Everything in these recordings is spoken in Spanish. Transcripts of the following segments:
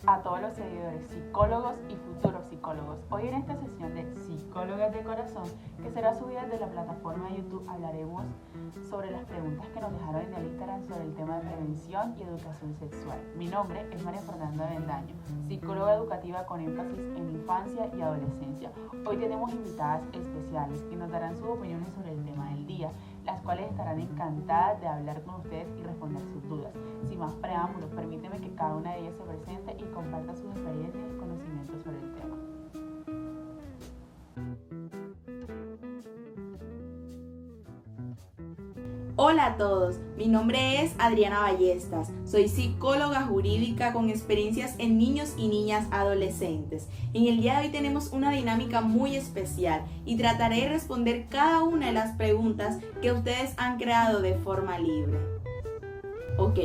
a todos los seguidores, psicólogos y futuros psicólogos. Hoy en esta sesión de Psicólogas de Corazón, que será subida desde la plataforma de YouTube, hablaremos sobre las preguntas que nos dejaron en el Instagram sobre el tema de prevención y educación sexual. Mi nombre es María Fernanda Bendaño, psicóloga educativa con énfasis en infancia y adolescencia. Hoy tenemos invitadas especiales que nos darán sus opiniones sobre el tema del día, las cuales estarán encantadas de hablar con ustedes y responder sus dudas. Sin más preámbulos, permíteme que cada una de ellas se presente y comparta sus experiencias y conocimientos sobre el tema. Hola a todos, mi nombre es Adriana Ballestas, soy psicóloga jurídica con experiencias en niños y niñas adolescentes. En el día de hoy tenemos una dinámica muy especial y trataré de responder cada una de las preguntas que ustedes han creado de forma libre. Ok,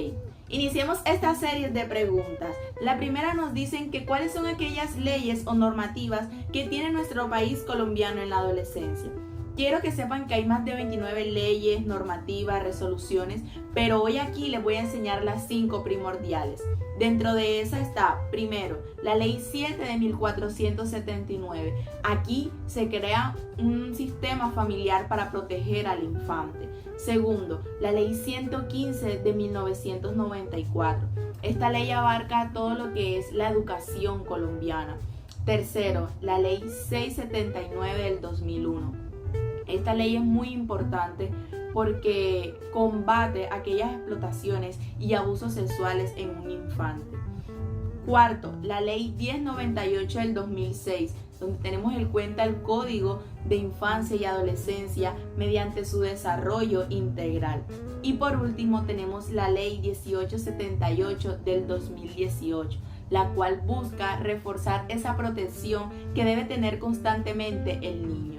iniciemos esta serie de preguntas. La primera nos dicen que cuáles son aquellas leyes o normativas que tiene nuestro país colombiano en la adolescencia. Quiero que sepan que hay más de 29 leyes, normativas, resoluciones, pero hoy aquí les voy a enseñar las 5 primordiales. Dentro de esa está, primero, la Ley 7 de 1479. Aquí se crea un sistema familiar para proteger al infante. Segundo, la Ley 115 de 1994. Esta ley abarca todo lo que es la educación colombiana. Tercero, la Ley 679 del 2001. Esta ley es muy importante porque combate aquellas explotaciones y abusos sexuales en un infante. Cuarto, la ley 1098 del 2006, donde tenemos en cuenta el Código de Infancia y Adolescencia mediante su desarrollo integral. Y por último tenemos la ley 1878 del 2018, la cual busca reforzar esa protección que debe tener constantemente el niño.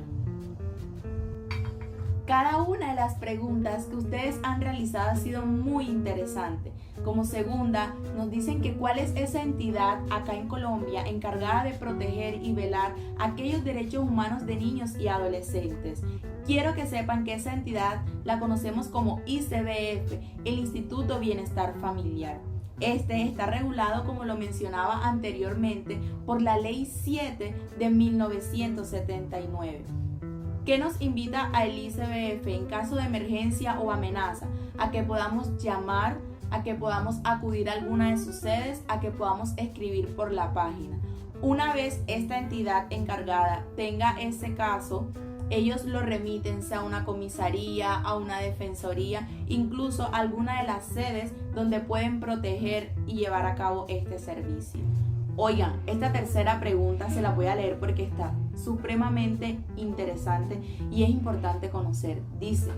Cada una de las preguntas que ustedes han realizado ha sido muy interesante. Como segunda, nos dicen que cuál es esa entidad acá en Colombia encargada de proteger y velar aquellos derechos humanos de niños y adolescentes. Quiero que sepan que esa entidad la conocemos como ICBF, el Instituto Bienestar Familiar. Este está regulado, como lo mencionaba anteriormente, por la Ley 7 de 1979. ¿Qué nos invita al ICBF en caso de emergencia o amenaza? A que podamos llamar, a que podamos acudir a alguna de sus sedes, a que podamos escribir por la página. Una vez esta entidad encargada tenga ese caso, ellos lo remiten sea a una comisaría, a una defensoría, incluso a alguna de las sedes donde pueden proteger y llevar a cabo este servicio. Oigan, esta tercera pregunta se la voy a leer porque está supremamente interesante y es importante conocer. Dice,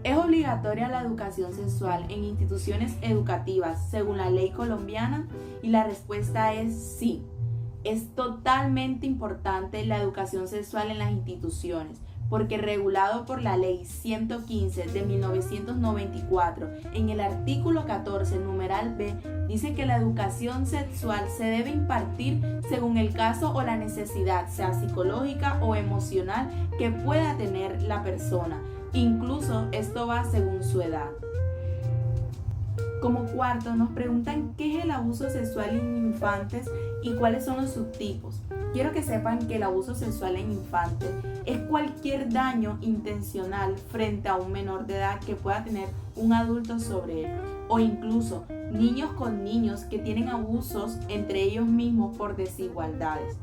¿es obligatoria la educación sexual en instituciones educativas según la ley colombiana? Y la respuesta es sí. Es totalmente importante la educación sexual en las instituciones, porque regulado por la Ley 115 de 1994, en el artículo 14, numeral B, dice que la educación sexual se debe impartir según el caso o la necesidad, sea psicológica o emocional, que pueda tener la persona. Incluso esto va según su edad. Como cuarto, nos preguntan qué es el abuso sexual en infantes y cuáles son los subtipos. Quiero que sepan que el abuso sexual en infantes es cualquier daño intencional frente a un menor de edad que pueda tener un adulto sobre él, o incluso niños con niños que tienen abusos entre ellos mismos por desigualdades.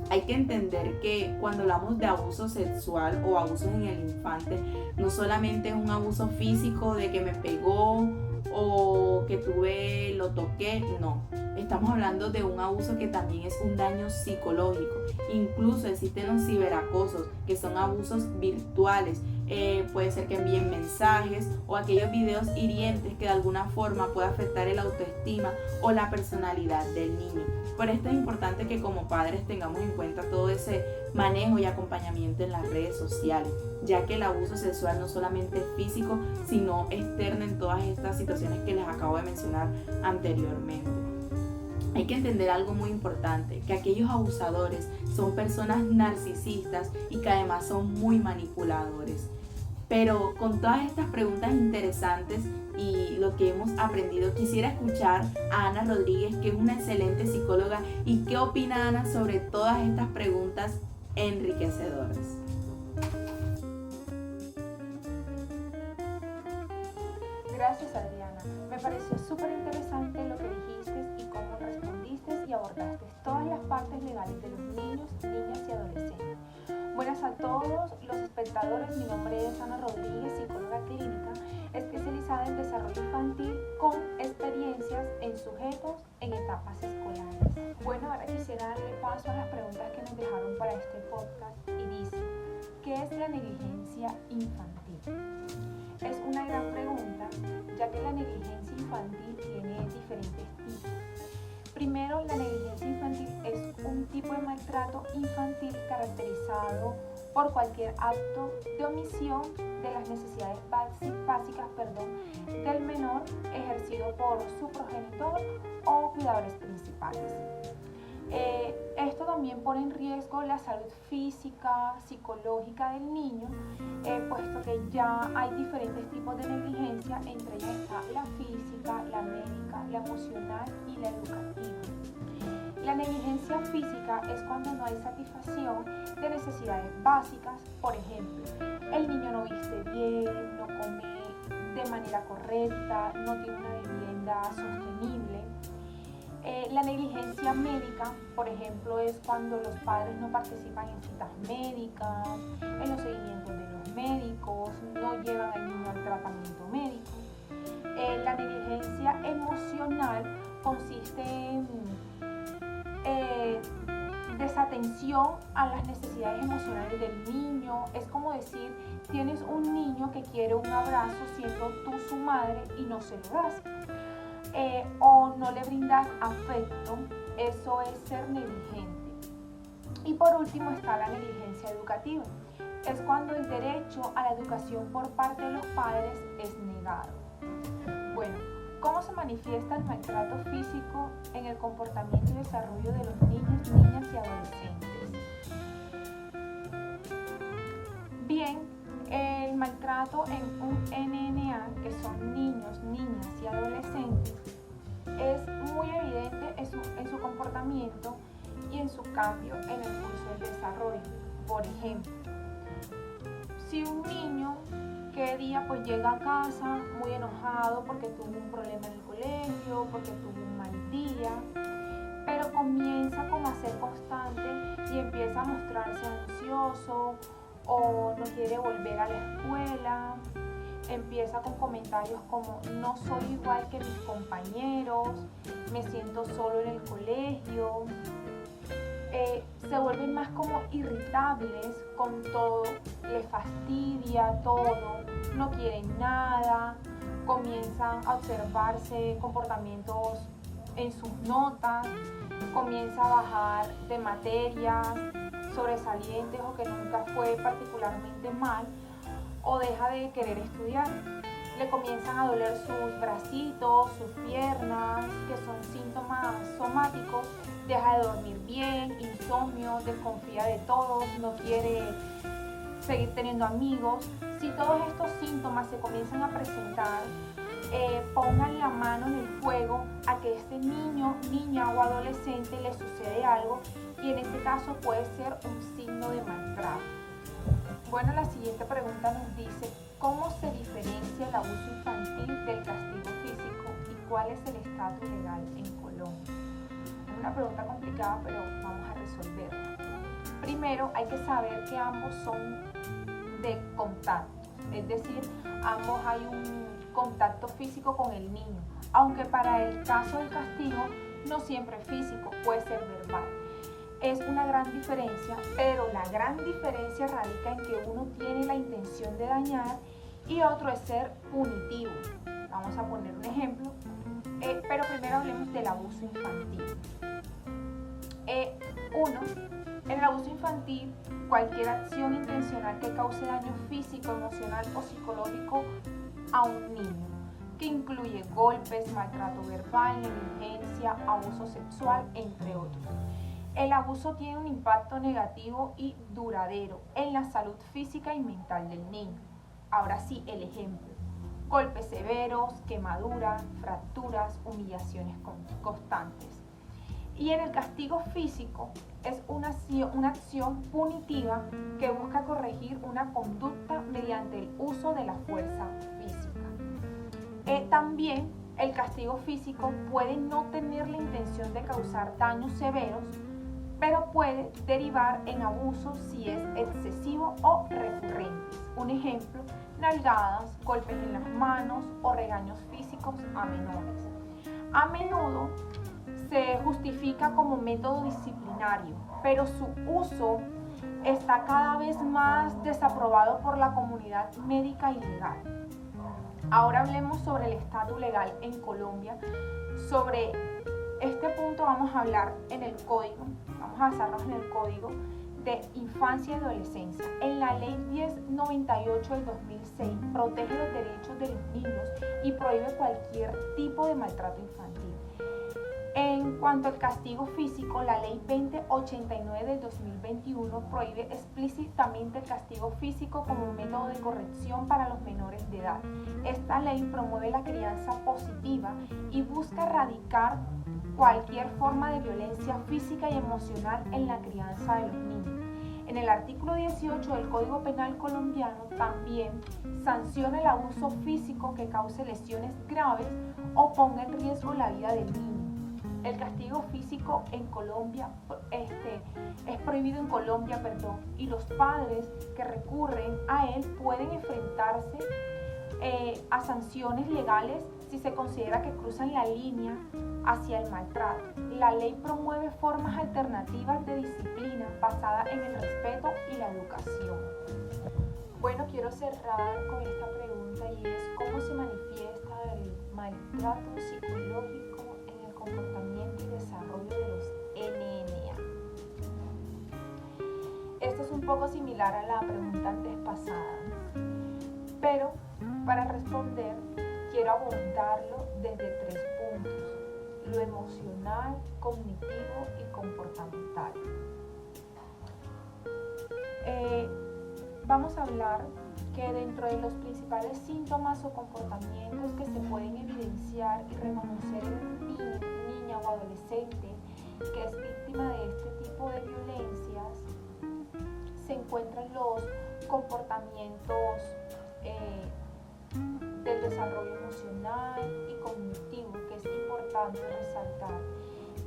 Hay que entender que cuando hablamos de abuso sexual o abusos en el infante, no solamente es un abuso físico de que me pegó o que lo toqué, no. Estamos hablando de un abuso que también es un daño psicológico. Incluso existen los ciberacosos, que son abusos virtuales. Puede ser que envíen mensajes o aquellos videos hirientes que de alguna forma puede afectar el autoestima o la personalidad del niño. Por esto es importante que como padres tengamos en cuenta todo ese manejo y acompañamiento en las redes sociales, ya que el abuso sexual no solamente es físico, sino externo en todas estas situaciones que les acabo de mencionar anteriormente. Hay que entender algo muy importante, que aquellos abusadores son personas narcisistas y que además son muy manipuladores. Pero con todas estas preguntas interesantes y lo que hemos aprendido, quisiera escuchar a Ana Rodríguez, que es una excelente psicóloga, y qué opina Ana sobre todas estas preguntas enriquecedoras. Gracias, Adriana. Me pareció súper interesante lo que dijiste y cómo respondiste y abordaste todas las partes legales de los niños, niñas y adolescentes. Buenas a todos los espectadores, mi nombre es Ana Rodríguez, psicóloga clínica, especializada en desarrollo infantil con experiencias en sujetos en etapas escolares. Bueno, ahora quisiera darle paso a las preguntas que nos dejaron para este podcast y dice, ¿qué es la negligencia infantil? Es una gran pregunta, ya que la negligencia infantil tiene diferentes tipos. Primero, la negligencia infantil es un tipo de maltrato infantil caracterizado por cualquier acto de omisión de las necesidades básicas del menor ejercido por su progenitor o cuidadores principales. Esto también pone en riesgo la salud física, psicológica del niño, puesto que ya hay diferentes tipos de negligencia, entre ellas está la física, la médica, la emocional y la educativa. La negligencia física es cuando no hay satisfacción de necesidades básicas, por ejemplo, el niño no viste bien, no come de manera correcta, no tiene una vivienda sostenible. La negligencia médica, por ejemplo, es cuando los padres no participan en citas médicas, en los seguimientos de los médicos, no llevan al niño al tratamiento médico. La negligencia emocional consiste en desatención a las necesidades emocionales del niño. Es como decir, tienes un niño que quiere un abrazo siendo tú su madre y no se lo das. O no le brindas afecto, eso es ser negligente. Y por último está la negligencia educativa. Es cuando el derecho a la educación por parte de los padres es negado. Bueno, ¿cómo se manifiesta el maltrato físico en el comportamiento y desarrollo de los niños, niñas y adolescentes? Bien, el maltrato en un NNA, que son niños, niñas y adolescentes, es muy evidente en su comportamiento y en su cambio en el curso del desarrollo. Por ejemplo, si un niño que día pues llega a casa muy enojado porque tuvo un problema en el colegio, porque tuvo un mal día, pero comienza como a ser constante y empieza a mostrarse ansioso o no quiere volver a la escuela, empieza con comentarios como no soy igual que mis compañeros, me siento solo en el colegio, se vuelven más como irritables con todo, les fastidia todo, no quieren nada, comienzan a observarse comportamientos en sus notas, comienza a bajar de materias sobresalientes o que nunca fue particularmente mal, o deja de querer estudiar. Le comienzan a doler sus bracitos, sus piernas, que son síntomas somáticos, deja de dormir bien, insomnio, desconfía de todos, no quiere seguir teniendo amigos. Si todos estos síntomas se comienzan a presentar, pongan la mano en el fuego a que este niño, niña o adolescente le sucede algo y en este caso puede ser un signo de maltrato. Bueno, la siguiente pregunta nos dice, ¿cómo se diferencia el abuso infantil del castigo físico y cuál es el estatus legal en Colombia? Es una pregunta complicada, pero vamos a resolverla. Primero, hay que saber que ambos son de contacto, es decir, ambos hay un contacto físico con el niño, aunque para el caso del castigo no siempre es físico, puede ser verbal. Es una gran diferencia, pero la gran diferencia radica en que uno tiene la intención de dañar y otro es ser punitivo. Vamos a poner un ejemplo, pero primero hablemos del abuso infantil. En el abuso infantil, cualquier acción intencional que cause daño físico, emocional o psicológico a un niño, que incluye golpes, maltrato verbal, negligencia, abuso sexual, entre otros. El abuso tiene un impacto negativo y duradero en la salud física y mental del niño. Ahora sí, el ejemplo. Golpes severos, quemaduras, fracturas, humillaciones constantes. Y en el castigo físico es una acción punitiva que busca corregir una conducta mediante el uso de la fuerza física. También el castigo físico puede no tener la intención de causar daños severos, pero puede derivar en abusos si es excesivo o recurrente. Un ejemplo, nalgadas, golpes en las manos o regaños físicos a menores. A menudo se justifica como método disciplinario, pero su uso está cada vez más desaprobado por la comunidad médica y legal. Ahora hablemos sobre el estatus legal en Colombia. Sobre este punto vamos a hablar en el código, vamos a basarnos en el Código de Infancia y Adolescencia. En la Ley 1098 del 2006 protege los derechos de los niños y prohíbe cualquier tipo de maltrato infantil. En cuanto al castigo físico, la Ley 2089 del 2021 prohíbe explícitamente el castigo físico como método de corrección para los menores de edad. Esta ley promueve la crianza positiva y busca erradicar cualquier forma de violencia física y emocional en la crianza de los niños. En el artículo 18 del Código Penal colombiano también sanciona el abuso físico que cause lesiones graves o ponga en riesgo la vida del niño. El castigo físico en Colombia es prohibido en Colombia, y los padres que recurren a él pueden enfrentarse a sanciones legales si se considera que cruzan la línea hacia el maltrato. La ley promueve formas alternativas de disciplina basadas en el respeto y la educación. Bueno, quiero cerrar con esta pregunta y es: ¿cómo se manifiesta el maltrato psicológico en el comportamiento y desarrollo de los NNA? Esto es un poco similar a la pregunta antes pasada, pero para responder quiero abordarlo desde 3 puntos: lo emocional, cognitivo y comportamental. Vamos a hablar que dentro de los principales síntomas o comportamientos que se pueden evidenciar y reconocer en un niño, niña o adolescente que es víctima de este tipo de violencias, se encuentran los comportamientos del desarrollo emocional y cognitivo, que es importante resaltar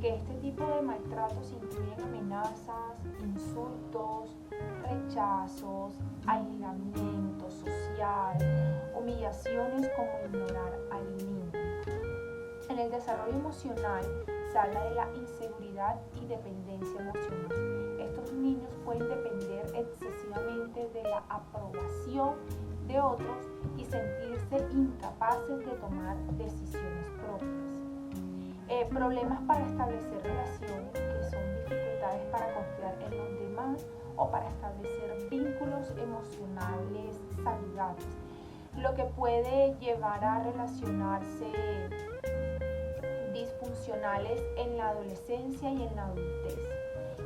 que este tipo de maltratos incluyen amenazas, insultos, rechazos, aislamiento social, humillaciones como ignorar al niño. En el desarrollo emocional se habla de la inseguridad y dependencia emocional. Estos niños pueden depender excesivamente de la aprobación de otros y sentirse incapaces de tomar decisiones propias. Problemas para establecer relaciones, que son dificultades para confiar en los demás o para establecer vínculos emocionales saludables, lo que puede llevar a relacionarse disfuncionales en la adolescencia y en la adultez.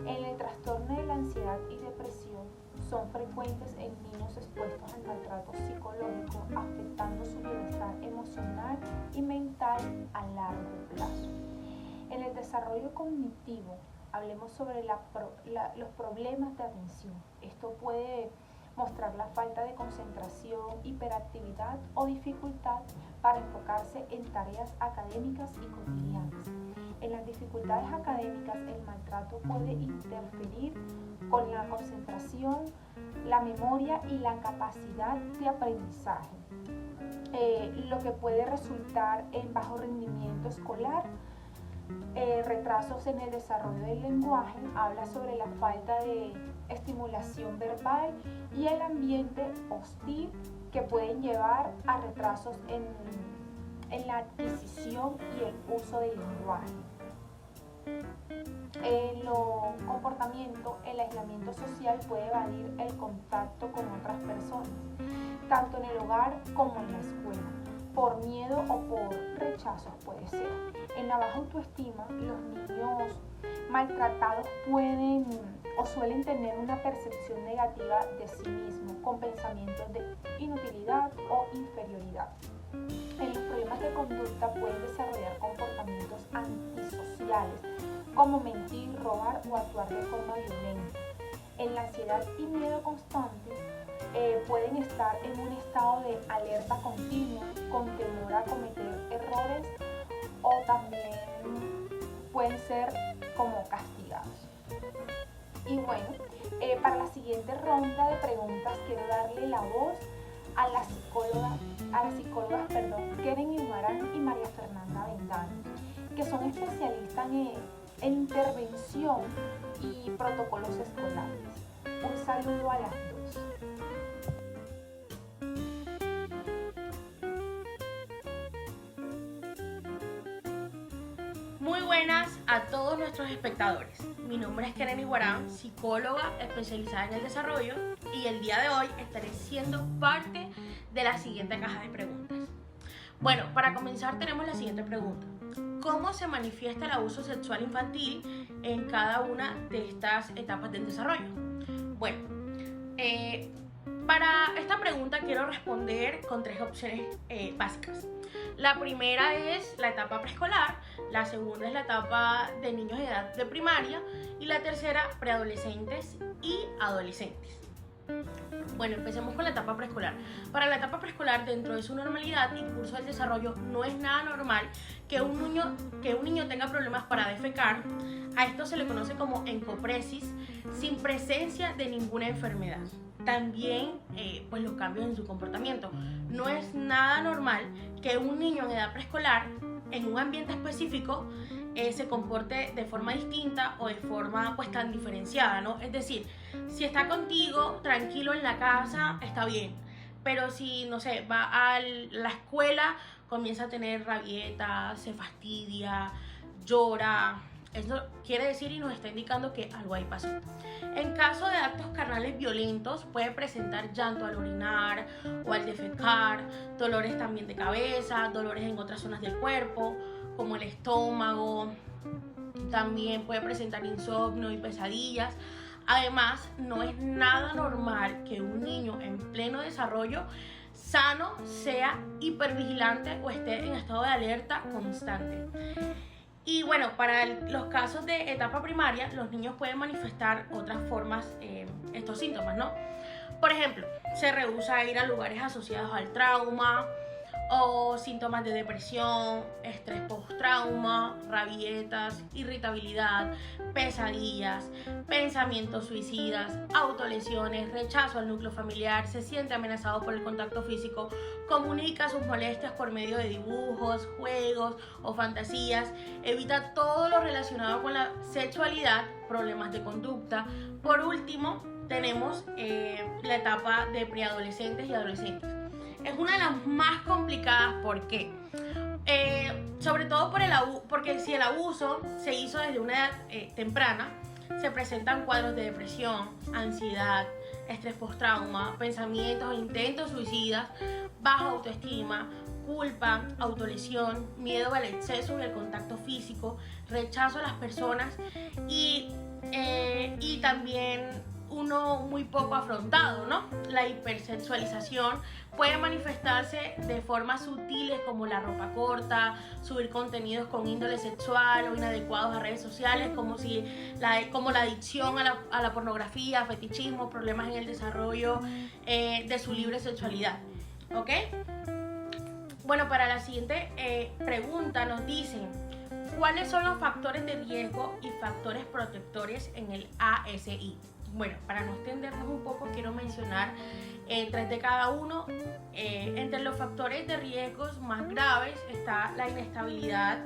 En el trastorno de la ansiedad y depresión son frecuentes en niños expuestos al maltrato psicológico, afectando su bienestar emocional y mental a largo plazo. En el desarrollo cognitivo, hablemos sobre los problemas de atención. Esto puede mostrar la falta de concentración, hiperactividad o dificultad para enfocarse en tareas académicas y cotidianas. En las dificultades académicas, el maltrato puede interferir con la concentración, la memoria y la capacidad de aprendizaje, lo que puede resultar en bajo rendimiento escolar, retrasos en el desarrollo del lenguaje. Habla sobre la falta de estimulación verbal y el ambiente hostil que pueden llevar a retrasos en la adquisición y el uso del lenguaje. En lo comportamiento, el aislamiento social puede evadir el contacto con otras personas, tanto en el hogar como en la escuela, por miedo o por rechazos puede ser. En la baja autoestima, los niños maltratados pueden o suelen tener una percepción negativa de sí mismos, con pensamientos de inutilidad o inferioridad. En los problemas de conducta pueden desarrollar comportamientos antisociales, como mentir, robar o actuar de forma violenta. En la ansiedad y miedo constantes pueden estar en un estado de alerta continua, con temor a cometer errores, o también pueden ser como castigados. Y bueno, para la siguiente ronda de preguntas quiero darle la voz a las psicólogas Keren Guimarán y María Fernanda Vendano, que son especialistas en intervención y protocolos escolares. Un saludo a las dos. Muy buenas a todos nuestros espectadores. Mi nombre es Keren Guimarán, psicóloga especializada en el desarrollo, y el día de hoy estaré siendo parte de la siguiente caja de preguntas. Bueno, para comenzar tenemos la siguiente pregunta. ¿Cómo se manifiesta el abuso sexual infantil en cada una de estas etapas del desarrollo? Bueno, para esta pregunta quiero responder con 3 opciones básicas. La primera es la etapa preescolar, la segunda es la etapa de niños de edad de primaria y la tercera preadolescentes y adolescentes. Bueno, empecemos con la etapa preescolar. Para la etapa preescolar, dentro de su normalidad y curso del desarrollo, no es nada normal que un niño tenga problemas para defecar. A esto se le conoce como encopresis, sin presencia de ninguna enfermedad. También pues los cambios en su comportamiento. No es nada normal que un niño en edad preescolar, en un ambiente específico, se comporte de forma distinta o de forma pues tan diferenciada, ¿no? Es decir, si está contigo tranquilo en la casa, está bien, pero si, no sé, va a la escuela, comienza a tener rabietas, se fastidia, llora, eso quiere decir y nos está indicando que algo ahí pasó. En caso de actos carnales violentos, puede presentar llanto al orinar o al defecar, dolores también de cabeza, dolores en otras zonas del cuerpo, como el estómago. También puede presentar insomnio y pesadillas. Además, no es nada normal que un niño en pleno desarrollo sano sea hipervigilante o esté en estado de alerta constante. Y bueno, para los casos de etapa primaria, los niños pueden manifestar otras formas, estos síntomas, ¿no? Por ejemplo, se rehúsa a ir a lugares asociados al trauma, o síntomas de depresión, estrés post-trauma, rabietas, irritabilidad, pesadillas, pensamientos suicidas, autolesiones, rechazo al núcleo familiar, se siente amenazado por el contacto físico, comunica sus molestias por medio de dibujos, juegos o fantasías, evita todo lo relacionado con la sexualidad, problemas de conducta. Por último, tenemos la etapa de preadolescentes y adolescentes. Es una de las más complicadas, ¿por qué? Sobre todo porque si el abuso se hizo desde una edad temprana, se presentan cuadros de depresión, ansiedad, estrés post-trauma, pensamientos e intentos suicidas, baja autoestima, culpa, autolesión, miedo al exceso y al contacto físico, rechazo a las personas y también uno muy poco afrontado, ¿no? La hipersexualización puede manifestarse de formas sutiles como la ropa corta, subir contenidos con índole sexual o inadecuados a redes sociales, como la adicción a la pornografía, fetichismo, problemas en el desarrollo de su libre sexualidad, ¿ok? Bueno, para la siguiente pregunta nos dicen: ¿cuáles son los factores de riesgo y factores protectores en el ASI? Bueno, para no extendernos un poco, quiero mencionar 3 de cada uno. Entre los factores de riesgos más graves está la inestabilidad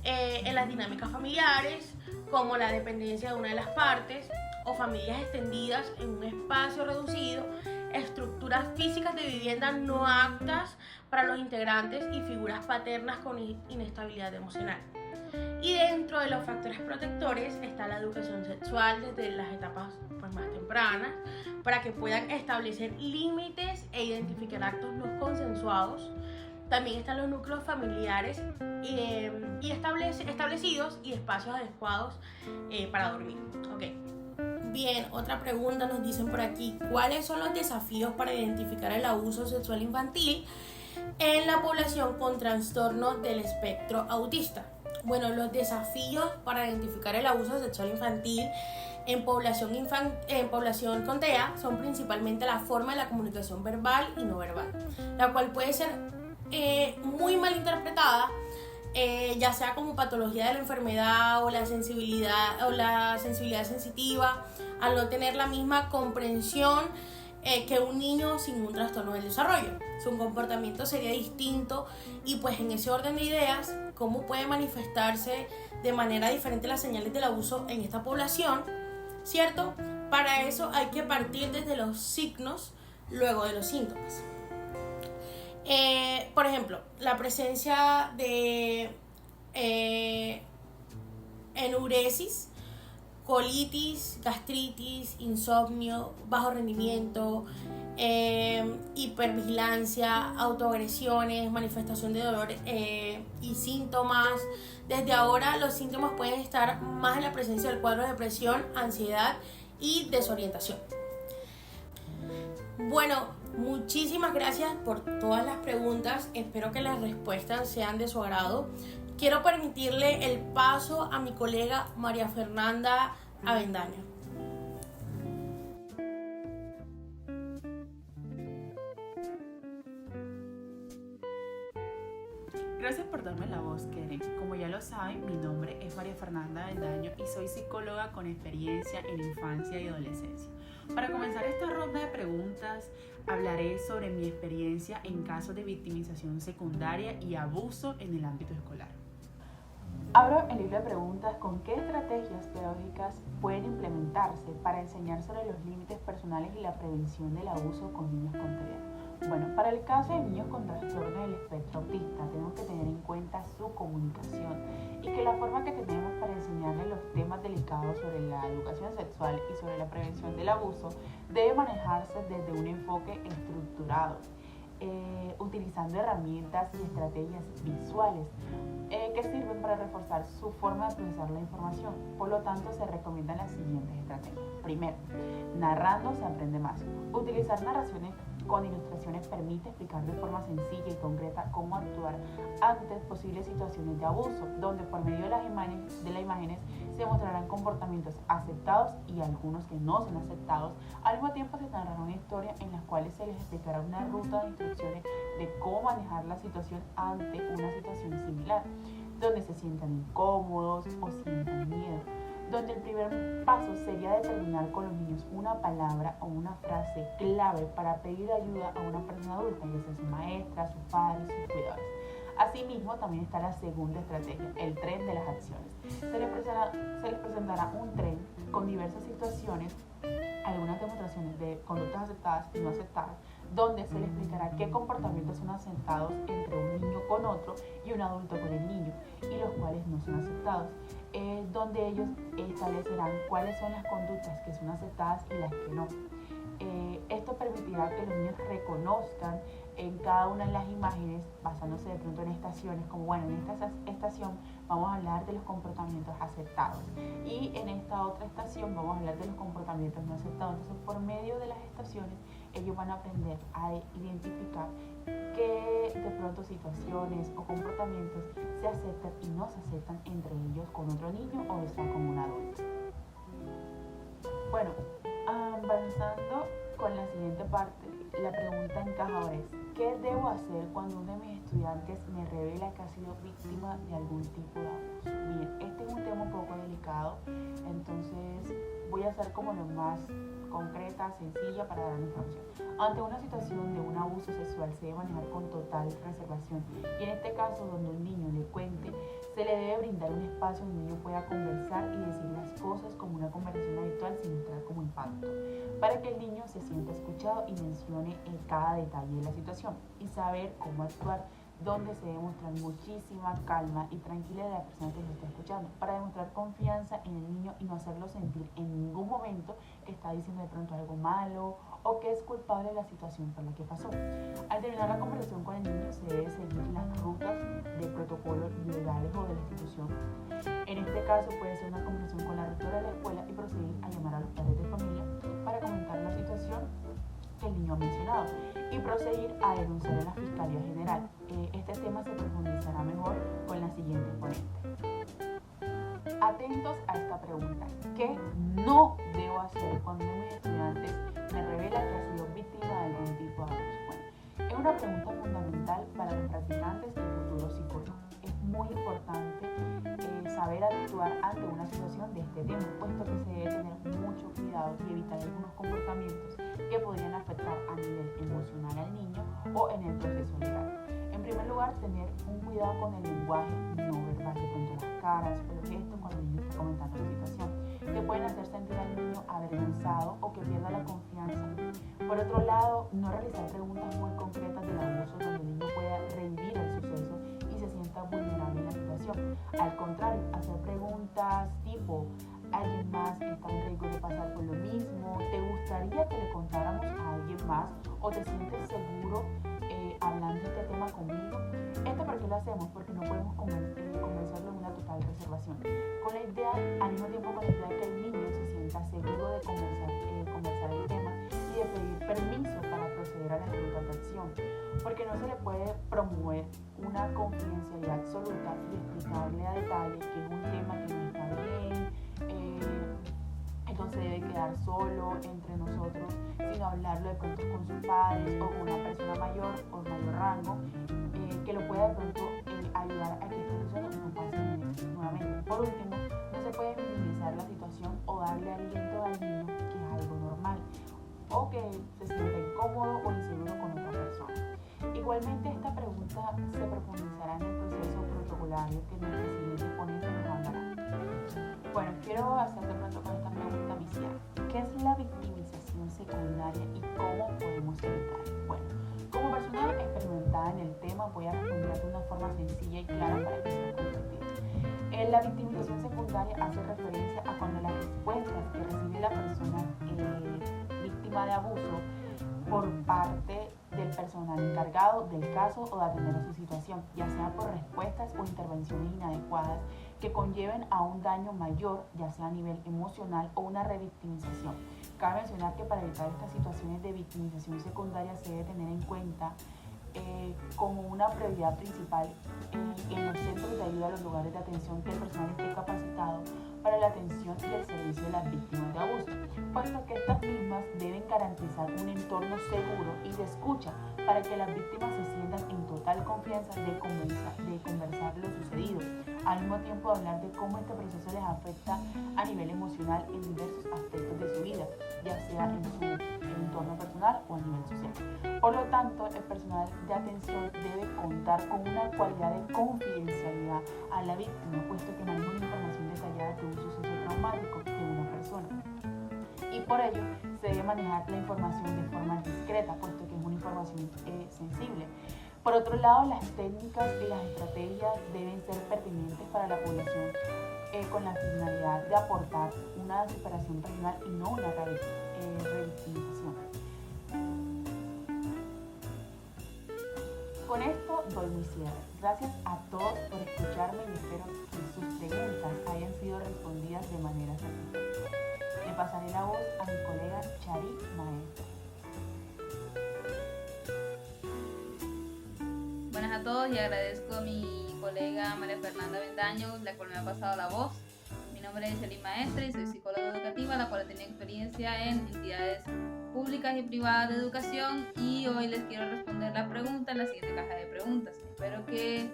en las dinámicas familiares, como la dependencia de una de las partes, o familias extendidas en un espacio reducido, estructuras físicas de vivienda no aptas para los integrantes y figuras paternas con inestabilidad emocional. Y dentro de los factores protectores está la educación sexual desde las etapas pues, más tempranas, para que puedan establecer límites e identificar actos no consensuados. También están los núcleos familiares establecidos y espacios adecuados para dormir. Okay. Bien, otra pregunta nos dicen por aquí, ¿cuáles son los desafíos para identificar el abuso sexual infantil en la población con trastorno del espectro autista? Bueno, los desafíos para identificar el abuso sexual infantil en población con TEA son principalmente la forma de la comunicación verbal y no verbal, la cual puede ser muy mal interpretada, ya sea como patología de la enfermedad o la sensibilidad sensitiva, al no tener la misma comprensión que un niño sin un trastorno del desarrollo. Su comportamiento sería distinto y pues en ese orden de ideas, cómo puede manifestarse de manera diferente las señales del abuso en esta población, ¿cierto? Para eso hay que partir desde los signos, luego de los síntomas. Por ejemplo, la presencia de enuresis, colitis, gastritis, insomnio, bajo rendimiento, hipervigilancia, autoagresiones, manifestación de dolor y síntomas. Desde ahora los síntomas pueden estar más en la presencia del cuadro de depresión, ansiedad y desorientación. Bueno, muchísimas gracias por todas las preguntas. Espero que las respuestas sean de su agrado. Quiero permitirle el paso a mi colega María Fernanda Avendaño. Gracias por darme la voz, Keren. Como ya lo saben, mi nombre es María Fernanda Avendaño y soy psicóloga con experiencia en infancia y adolescencia. Para comenzar esta ronda de preguntas, hablaré sobre mi experiencia en casos de victimización secundaria y abuso en el ámbito escolar. Abro el libro de preguntas con qué estrategias pedagógicas pueden implementarse para enseñar sobre los límites personales y la prevención del abuso con niños con TEA. Bueno, para el caso de niños con trastorno del espectro autista, tenemos que tener en cuenta su comunicación y que la forma que tenemos para enseñarles los temas delicados sobre la educación sexual y sobre la prevención del abuso debe manejarse desde un enfoque estructurado, utilizando herramientas y estrategias visuales que sirven para reforzar su forma de procesar la información. Por lo tanto, se recomiendan las siguientes estrategias. Primero, narrando se aprende más. Utilizar narraciones con ilustraciones permite explicar de forma sencilla y concreta cómo actuar ante posibles situaciones de abuso, donde por medio de las imágenes se mostrarán comportamientos aceptados y algunos que no son aceptados. Al mismo tiempo se narrará una historia en las cuales se les explicará una ruta de instrucciones de cómo manejar la situación ante una situación similar, donde se sientan incómodos o sientan miedo, donde el primer paso sería determinar con los niños una palabra o una frase clave para pedir ayuda a una persona adulta, ya sea su maestra, sus padres, sus cuidadores. Asimismo, también está la segunda estrategia, el tren de las acciones. Se les presentará un tren con diversas situaciones, algunas demostraciones de conductas aceptadas y no aceptadas, donde se les explicará qué comportamientos son aceptados entre un niño con otro y un adulto con el niño, y los cuales no son aceptados, donde ellos establecerán cuáles son las conductas que son aceptadas y las que no. Esto permitirá que los niños reconozcan en cada una de las imágenes, basándose de pronto en estaciones, como bueno, en esta estación vamos a hablar de los comportamientos aceptados y en esta otra estación vamos a hablar de los comportamientos no aceptados. Entonces, por medio de las estaciones, ellos van a aprender a identificar qué de pronto situaciones o comportamientos se aceptan y no se aceptan entre ellos con otro niño o está con un adulto. Bueno, avanzando con la siguiente parte, la pregunta en caja ahora es: ¿qué debo hacer cuando uno de mis estudiantes me revela que ha sido víctima de algún tipo de abuso? Bien, este es un tema un poco delicado, entonces voy a ser como lo más concreta, sencilla para dar la información. Ante una situación de un abuso sexual se debe manejar con total reservación y en este caso donde un niño le cuente, se le debe brindar un espacio donde el niño pueda conversar y decir las cosas como una conversación habitual sin entrar como impacto, para que el niño se sienta escuchado y mencione cada detalle de la situación y saber cómo actuar donde se debe mostrar muchísima calma y tranquilidad de la persona que lo está escuchando, para demostrar confianza en el niño y no hacerlo sentir en ningún momento que está diciendo de pronto algo malo o que es culpable de la situación por la que pasó. Al terminar la conversación con el niño se debe seguir las rutas de protocolos legales o de la institución. En este caso puede ser una conversación con la rectora de la escuela y proseguir a llamar a los padres de familia para comentar la situación que el niño ha mencionado y proseguir a denunciar en la Fiscalía General. Este tema se profundizará mejor con la siguiente ponente. Atentos a esta pregunta. ¿Qué no debo hacer cuando uno de mis estudiantes me revela que ha sido víctima de algún tipo de abuso? Bueno, es una pregunta fundamental para los practicantes y futuros psicólogos. Es muy importante saber actuar ante una situación de este tema, puesto que se debe tener mucho cuidado y evitar algunos comportamientos que podrían afectar a nivel emocional al niño o en el proceso legal. En primer lugar, tener un cuidado con el lenguaje no verbal, de pronto las caras o los gestos cuando el niño está comentando la situación, que pueden hacer sentir al niño avergonzado o que pierda la confianza. Por otro lado, no realizar preguntas muy concretas del abuso donde el niño pueda revivir el suceso y se sienta vulnerable en la situación. Al contrario, hacer preguntas tipo: ¿alguien más está en riesgo de pasar por lo mismo? ¿Te gustaría que le contáramos a alguien más? ¿O te sientes seguro hablando de este tema conmigo? ¿Esto por qué lo hacemos? Porque no podemos convencerlo en una total reservación. Con la idea, al mismo tiempo con la idea de que el niño se sienta seguro de conversar el tema y de pedir permiso para proceder a la interpretación. Porque no se le puede promover una confidencialidad absoluta y explicarle a detalle que es un tema que no está bien, entonces debe quedar solo entre nosotros, sino hablarlo de pronto con sus padres o con una persona mayor o mayor rango, que lo pueda de pronto ayudar a que esta situación no pase nuevamente. Por último, no se puede minimizar la situación o darle aliento al niño que es algo normal o que se sienta incómodo o inseguro con otra persona. Igualmente, esta pregunta se profundizará en el proceso protocolario que nuestro siguiente ponente nos hablará. Bueno, quiero hacer de pronto con esta pregunta inicial: ¿qué es la victimización secundaria y cómo podemos evitarla? Bueno, como persona experimentada en el tema, voy a responder de una forma sencilla y clara para que sea comprendido. La victimización secundaria hace referencia a cuando las respuestas que recibe la persona víctima de abuso por parte del personal encargado del caso o de atender a su situación, ya sea por respuestas o intervenciones inadecuadas que conlleven a un daño mayor, ya sea a nivel emocional o una revictimización. Cabe mencionar que para evitar estas situaciones de victimización secundaria se debe tener en cuenta como una prioridad principal en los centros de ayuda a los lugares de atención que el personal esté capacitado para la atención y el servicio de las víctimas de abuso, puesto que estas mismas deben garantizar un entorno seguro y de escucha para que las víctimas se sientan en total confianza de conversar lo sucedido, al mismo tiempo hablar de cómo este proceso les afecta a nivel emocional en diversos aspectos de su vida, ya sea en su entorno personal o a nivel social. Por lo tanto, el personal de atención debe contar con una cualidad de confidencialidad a la víctima, puesto que maneja una información detallada de un suceso traumático de una persona. Y por ello, se debe manejar la información de forma discreta, puesto que es una información sensible. Por otro lado, las técnicas y las estrategias deben ser pertinentes para la población con la finalidad de aportar una superación personal y no una revictimización. Con esto doy mi cierre. Gracias a todos por escucharme y espero que sus preguntas hayan sido respondidas de manera satisfactoria. Le pasaré la voz a mi colega Chari Maestra. Buenas a todos y agradezco a mi colega María Fernanda Bendaño, la cual me ha pasado la voz. Mi nombre es Chari Maestra y soy psicóloga educativa, la cual tiene experiencia en entidades públicas y privadas de educación, y hoy les quiero responder la pregunta en la siguiente caja de preguntas. Espero que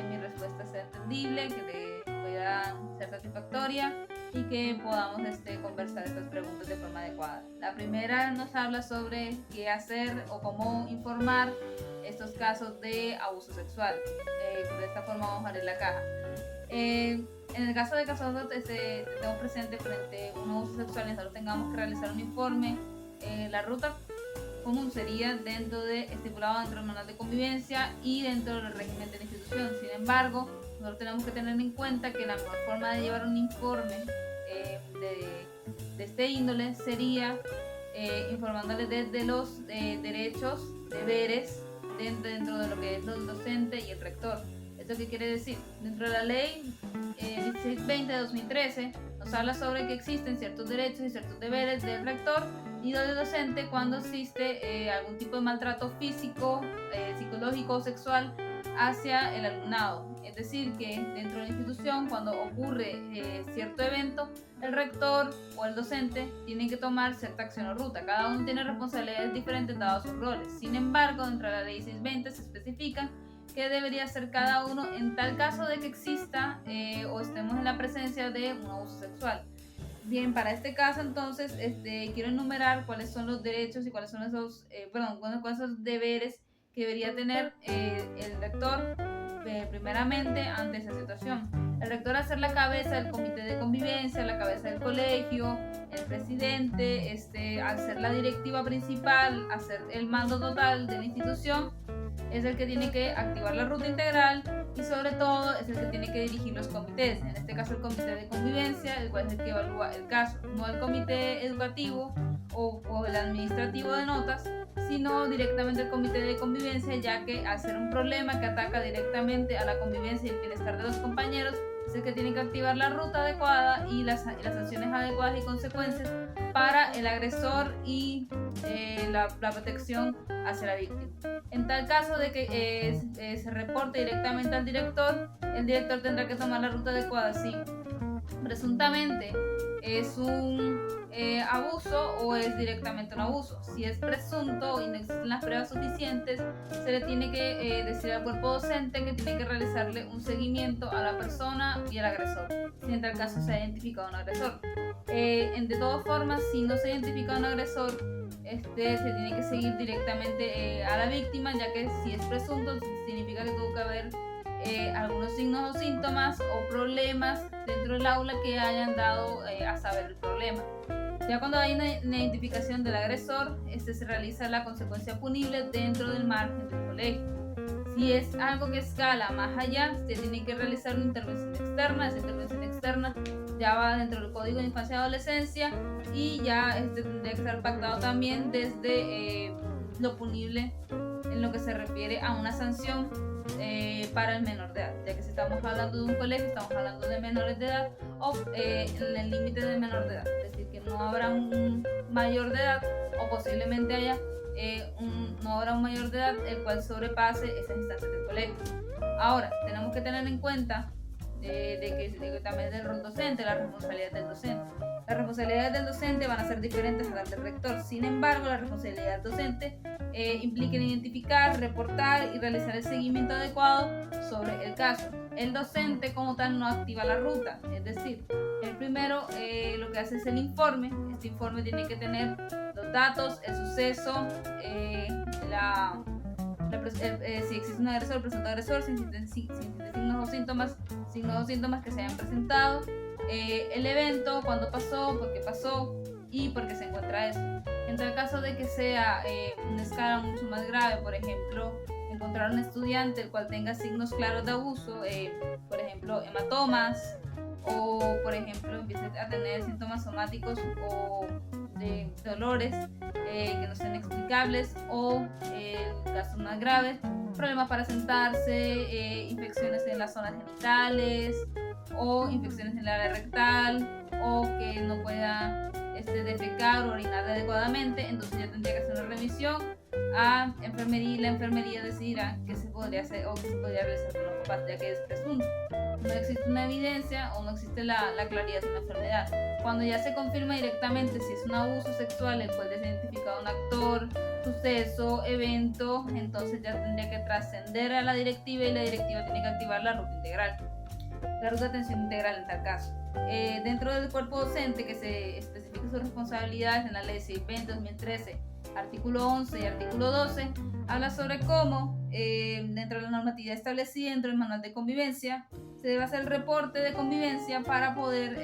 mi respuesta sea entendible, que le pueda ser satisfactoria y que podamos conversar estas preguntas de forma adecuada. La primera nos habla sobre qué hacer o cómo informar estos casos de abuso sexual. De esta forma vamos a abrir la caja. En el caso de que nosotros estemos presentes frente a un abuso sexual y nosotros tengamos que realizar un informe, la ruta común sería estipulado dentro del manual de convivencia y dentro del régimen de la institución. Sin embargo, nosotros tenemos que tener en cuenta que la mejor forma de llevar un informe de este índole sería informándoles de los derechos, deberes dentro de lo que es el docente y el rector. ¿Esto qué quiere decir? Dentro de la ley 1620 de 2013 nos habla sobre que existen ciertos derechos y ciertos deberes del rector y del docente cuando existe algún tipo de maltrato físico, psicológico o sexual hacia el alumnado. Es decir, que dentro de la institución, cuando ocurre cierto evento, el rector o el docente tienen que tomar cierta acción o ruta. Cada uno tiene responsabilidades diferentes dados sus roles. Sin embargo, dentro de la ley 620 se especifica qué debería hacer cada uno en tal caso de que exista o estemos en la presencia de un abuso sexual. Bien, para este caso entonces quiero enumerar cuáles son los derechos y cuáles son esos deberes que debería tener el rector primeramente ante esa situación. El rector al ser la cabeza del comité de convivencia, la cabeza del colegio, el presidente, al ser la directiva principal, al ser el mando total de la institución, es el que tiene que activar la ruta integral y sobre todo es el que tiene que dirigir los comités, en este caso el comité de convivencia, el cual es el que evalúa el caso, no el comité educativo o el administrativo de notas, sino directamente el comité de convivencia, ya que al ser un problema que ataca directamente a la convivencia y el bienestar de los compañeros, es el que tiene que activar la ruta adecuada y las sanciones adecuadas y consecuencias para el agresor y la protección hacia la víctima. En tal caso de que se reporte directamente al director, el director tendrá que tomar la ruta adecuada si presuntamente es un abuso o es directamente un abuso. Si es presunto y no existen las pruebas suficientes, se le tiene que decir al cuerpo docente que tiene que realizarle un seguimiento a la persona y al agresor, si en tal caso se ha identificado un agresor. De todas formas, si no se identifica un agresor, se tiene que seguir directamente a la víctima, ya que si es presunto, significa que tuvo que haber algunos signos o síntomas o problemas dentro del aula que hayan dado a saber el problema. Ya cuando hay una identificación del agresor, se realiza la consecuencia punible dentro del margen del colegio. Si es algo que escala más allá, se tiene que realizar una intervención externa. Esa intervención externa ya va dentro del Código de Infancia y Adolescencia y ya tendría que ser pactado también desde lo punible en lo que se refiere a una sanción para el menor de edad, ya que si estamos hablando de un colegio, estamos hablando de menores de edad o en el límite de menor de edad, es decir, que no habrá un mayor de edad o posiblemente haya no habrá un mayor de edad el cual sobrepase esas instancias del colegio. Ahora, tenemos que tener en cuenta de que también del rol docente, la responsabilidad del docente. Las responsabilidades del docente van a ser diferentes a las del rector. Sin embargo, la responsabilidad del docente implica identificar, reportar y realizar el seguimiento adecuado sobre el caso. El docente como tal no activa la ruta, es decir, el primero lo que hace es el informe. Este informe tiene que tener los datos, el suceso, si existe un agresor, presunto agresor, si existen signos o síntomas que se hayan presentado, el evento, cuándo pasó, por qué pasó y por qué se encuentra eso. En tal caso de que sea una escala mucho más grave, por ejemplo, encontrar un estudiante el cual tenga signos claros de abuso, por ejemplo, hematomas, o por ejemplo empiece a tener síntomas somáticos o de dolores que no sean explicables, o en casos más graves, problemas para sentarse, infecciones en las zonas genitales o infecciones en el área rectal, o que no pueda defecar o orinar adecuadamente, entonces ya tendría que hacer una remisión a enfermería y la enfermería decidirá qué se podría hacer o qué se podría realizar con los papás, ya que es presunto. No existe una evidencia o no existe la claridad de una enfermedad. Cuando ya se confirma directamente si es un abuso sexual el cual desidentifica un actor, suceso, evento, entonces ya tendría que trascender a la directiva y la directiva tiene que activar la ruta integral, la ruta de atención integral en tal caso. Dentro del cuerpo docente, que se especifica sus responsabilidades en la ley 620-2013, artículo 11 y artículo 12, habla sobre cómo dentro de la normatividad establecida dentro del manual de convivencia se debe hacer el reporte de convivencia para poder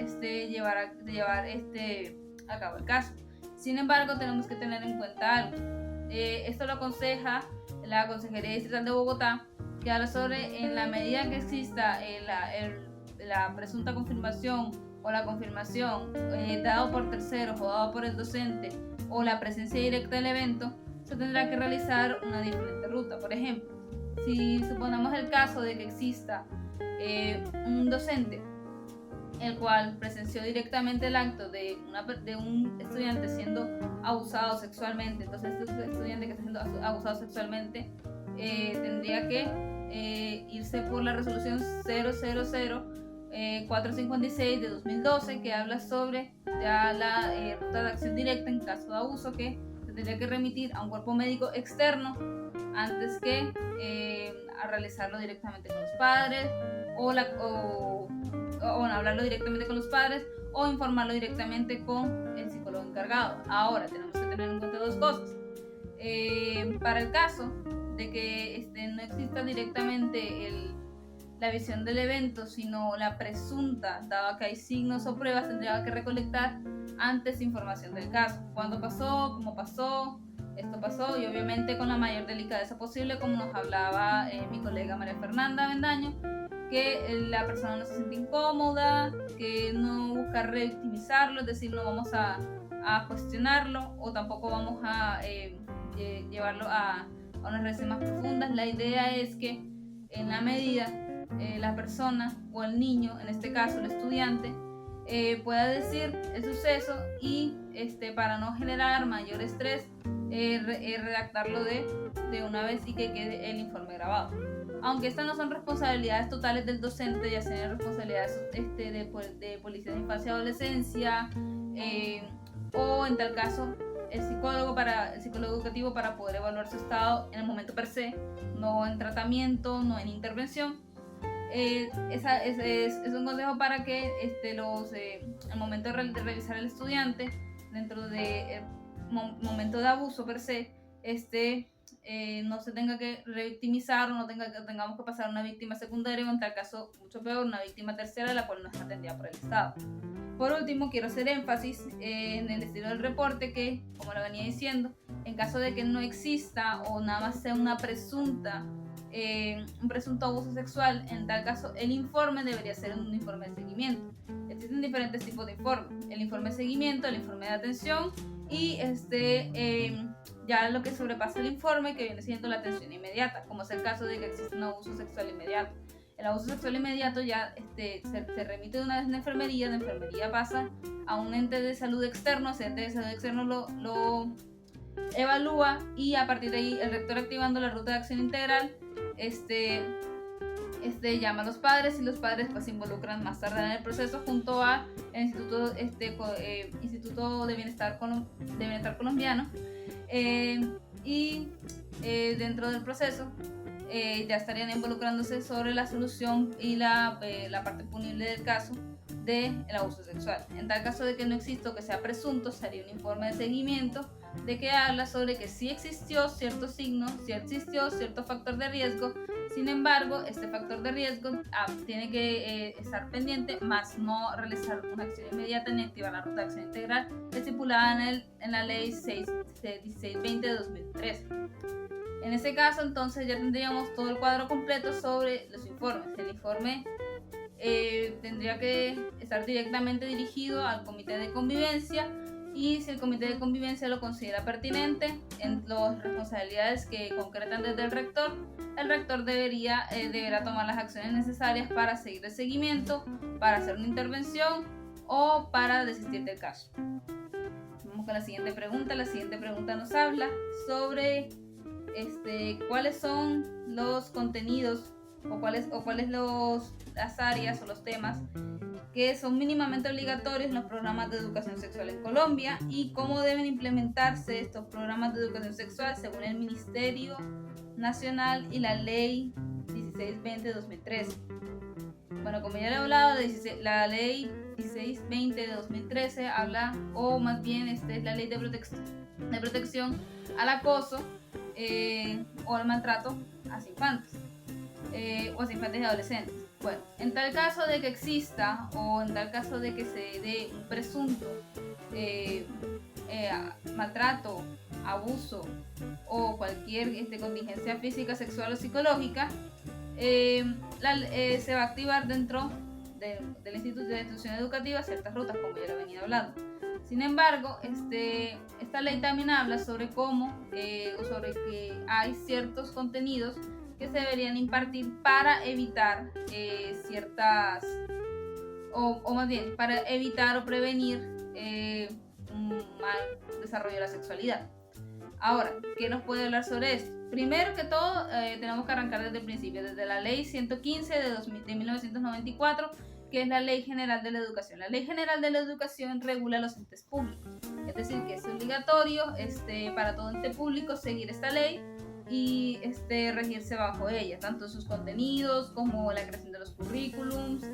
llevar a cabo el caso. Sin embargo, tenemos que tener en cuenta algo. esto lo aconseja la Consejería Distrital de Bogotá, que habla sobre en la medida que exista la presunta confirmación o la confirmación dado por terceros o dado por el docente o la presencia directa del evento, se tendrá que realizar una diferente ruta. Por ejemplo, si suponemos el caso de que exista un docente el cual presenció directamente el acto de un estudiante siendo abusado sexualmente, entonces este estudiante que está siendo abusado sexualmente tendría que irse por la resolución 000-456 de 2012, que habla sobre ya la ruta de acción directa en caso de abuso, que se tendría que remitir a un cuerpo médico externo antes que a realizarlo directamente con los padres o hablarlo directamente con los padres o informarlo directamente con el psicólogo encargado. Ahora tenemos que tener en cuenta dos cosas. Para el caso de que no exista directamente la visión del evento, sino la presunta, dado que hay signos o pruebas, tendría que recolectar antes información del caso. ¿Cuándo pasó? ¿Cómo pasó? Esto pasó, y obviamente con la mayor delicadeza posible, como nos hablaba mi colega María Fernanda Avendaño, que la persona no se siente incómoda, que no busca revictimizarlo, es decir, no vamos a cuestionarlo o tampoco vamos a llevarlo a unas reacciones más profundas. La idea es que en la medida la persona o el niño, en este caso el estudiante, pueda decir el suceso y para no generar mayor estrés, redactarlo de una vez y que quede el informe grabado. Aunque estas no son responsabilidades totales del docente, ya sean responsabilidades de policía de infancia y adolescencia, o en tal caso el psicólogo educativo para poder evaluar su estado en el momento per se, no en tratamiento, no en intervención. Es un consejo para que el momento de revisar al estudiante dentro del momento de abuso per se, no se tenga que revictimizar o tengamos que pasar a una víctima secundaria o en tal caso, mucho peor, una víctima tercera, la cual no es atendida por el Estado. Por último, quiero hacer énfasis en el estilo del reporte que, como lo venía diciendo, en caso de que no exista o nada más sea un presunto abuso sexual, en tal caso el informe debería ser un informe de seguimiento. Existen diferentes tipos de informes: el informe de seguimiento, el informe de atención y ya lo que sobrepasa el informe, que viene siendo la atención inmediata, como es el caso de que existe un abuso sexual inmediato. El abuso sexual inmediato ya se remite de una vez a la enfermería pasa a un ente de salud externo, ese ente de salud externo lo evalúa y a partir de ahí el rector, activando la ruta de acción integral, llama a los padres y los padres pues se involucran más tarde en el proceso junto a el Instituto de Bienestar Colombiano, y dentro del proceso ya estarían involucrándose sobre la solución y la parte punible del caso del abuso sexual. En tal caso de que no exista o que sea presunto, sería un informe de seguimiento de que habla sobre que sí existió cierto signo, sí existió cierto factor de riesgo. Sin embargo, este factor de riesgo tiene que estar pendiente, más no realizar una acción inmediata ni activar la ruta de acción integral estipulada en la ley 1620 de 2013. En este caso, entonces, ya tendríamos todo el cuadro completo sobre los informes. El informe tendría que estar directamente dirigido al comité de convivencia, y si el comité de convivencia lo considera pertinente en las responsabilidades que concretan desde el rector deberá tomar las acciones necesarias para seguir el seguimiento, para hacer una intervención o para desistir del caso. Vamos con la siguiente pregunta. La siguiente pregunta nos habla sobre cuáles son los contenidos o cuáles las áreas o los temas que son mínimamente obligatorios en los programas de educación sexual en Colombia y cómo deben implementarse estos programas de educación sexual según el Ministerio Nacional y la Ley 1620 de 2013. Bueno, como ya le he hablado, la Ley 1620 de 2013 habla, o más bien es la Ley de protección al acoso o al maltrato a infantes o a infantes y adolescentes. Bueno, en tal caso de que exista o en tal caso de que se dé un presunto maltrato, abuso o cualquier contingencia física, sexual o psicológica, se va a activar dentro de la institución educativa ciertas rutas, como ya lo he venido hablando. Sin embargo, esta ley también habla sobre cómo o sobre que hay ciertos contenidos que se deberían impartir para evitar ciertas, o más bien, para evitar o prevenir un mal desarrollo de la sexualidad. Ahora, ¿qué nos puede hablar sobre esto? Primero que todo, tenemos que arrancar desde el principio, desde la Ley 115 de 1994, que es la Ley General de la Educación. La Ley General de la Educación regula los entes públicos, es decir, que es obligatorio para todo ente público seguir esta ley y regirse bajo ella, tanto sus contenidos como la creación de los currículums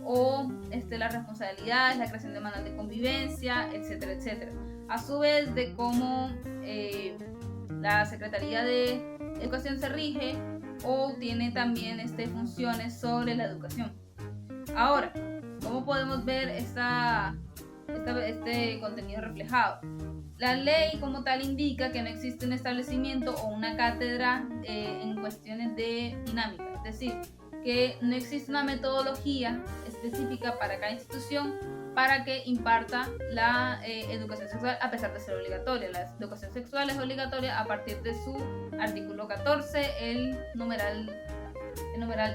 o las responsabilidades, la creación de manual de convivencia, etcétera, etcétera. A su vez de cómo la Secretaría de Educación se rige o tiene también funciones sobre la educación. Ahora, ¿cómo podemos ver este contenido reflejado? La ley como tal indica que no existe un establecimiento o una cátedra en cuestiones de dinámica, es decir, que no existe una metodología específica para cada institución para que imparta la educación sexual a pesar de ser obligatoria. La educación sexual es obligatoria a partir de su artículo 14, el numeral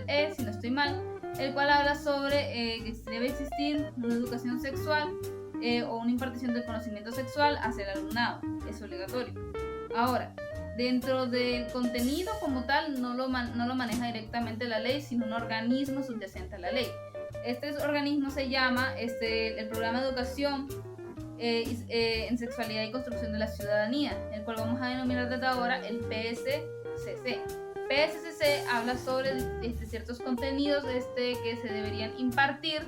E, si no estoy mal, el cual habla sobre que debe existir una educación sexual o una impartición del conocimiento sexual hacia el alumnado. Es obligatorio. Ahora, dentro del contenido como tal no lo maneja directamente la ley, sino un organismo subyacente a la ley. Este organismo se llama el Programa de Educación en Sexualidad y Construcción de la Ciudadanía, el cual vamos a denominar desde ahora el PSCC. PSCC habla sobre ciertos contenidos que se deberían impartir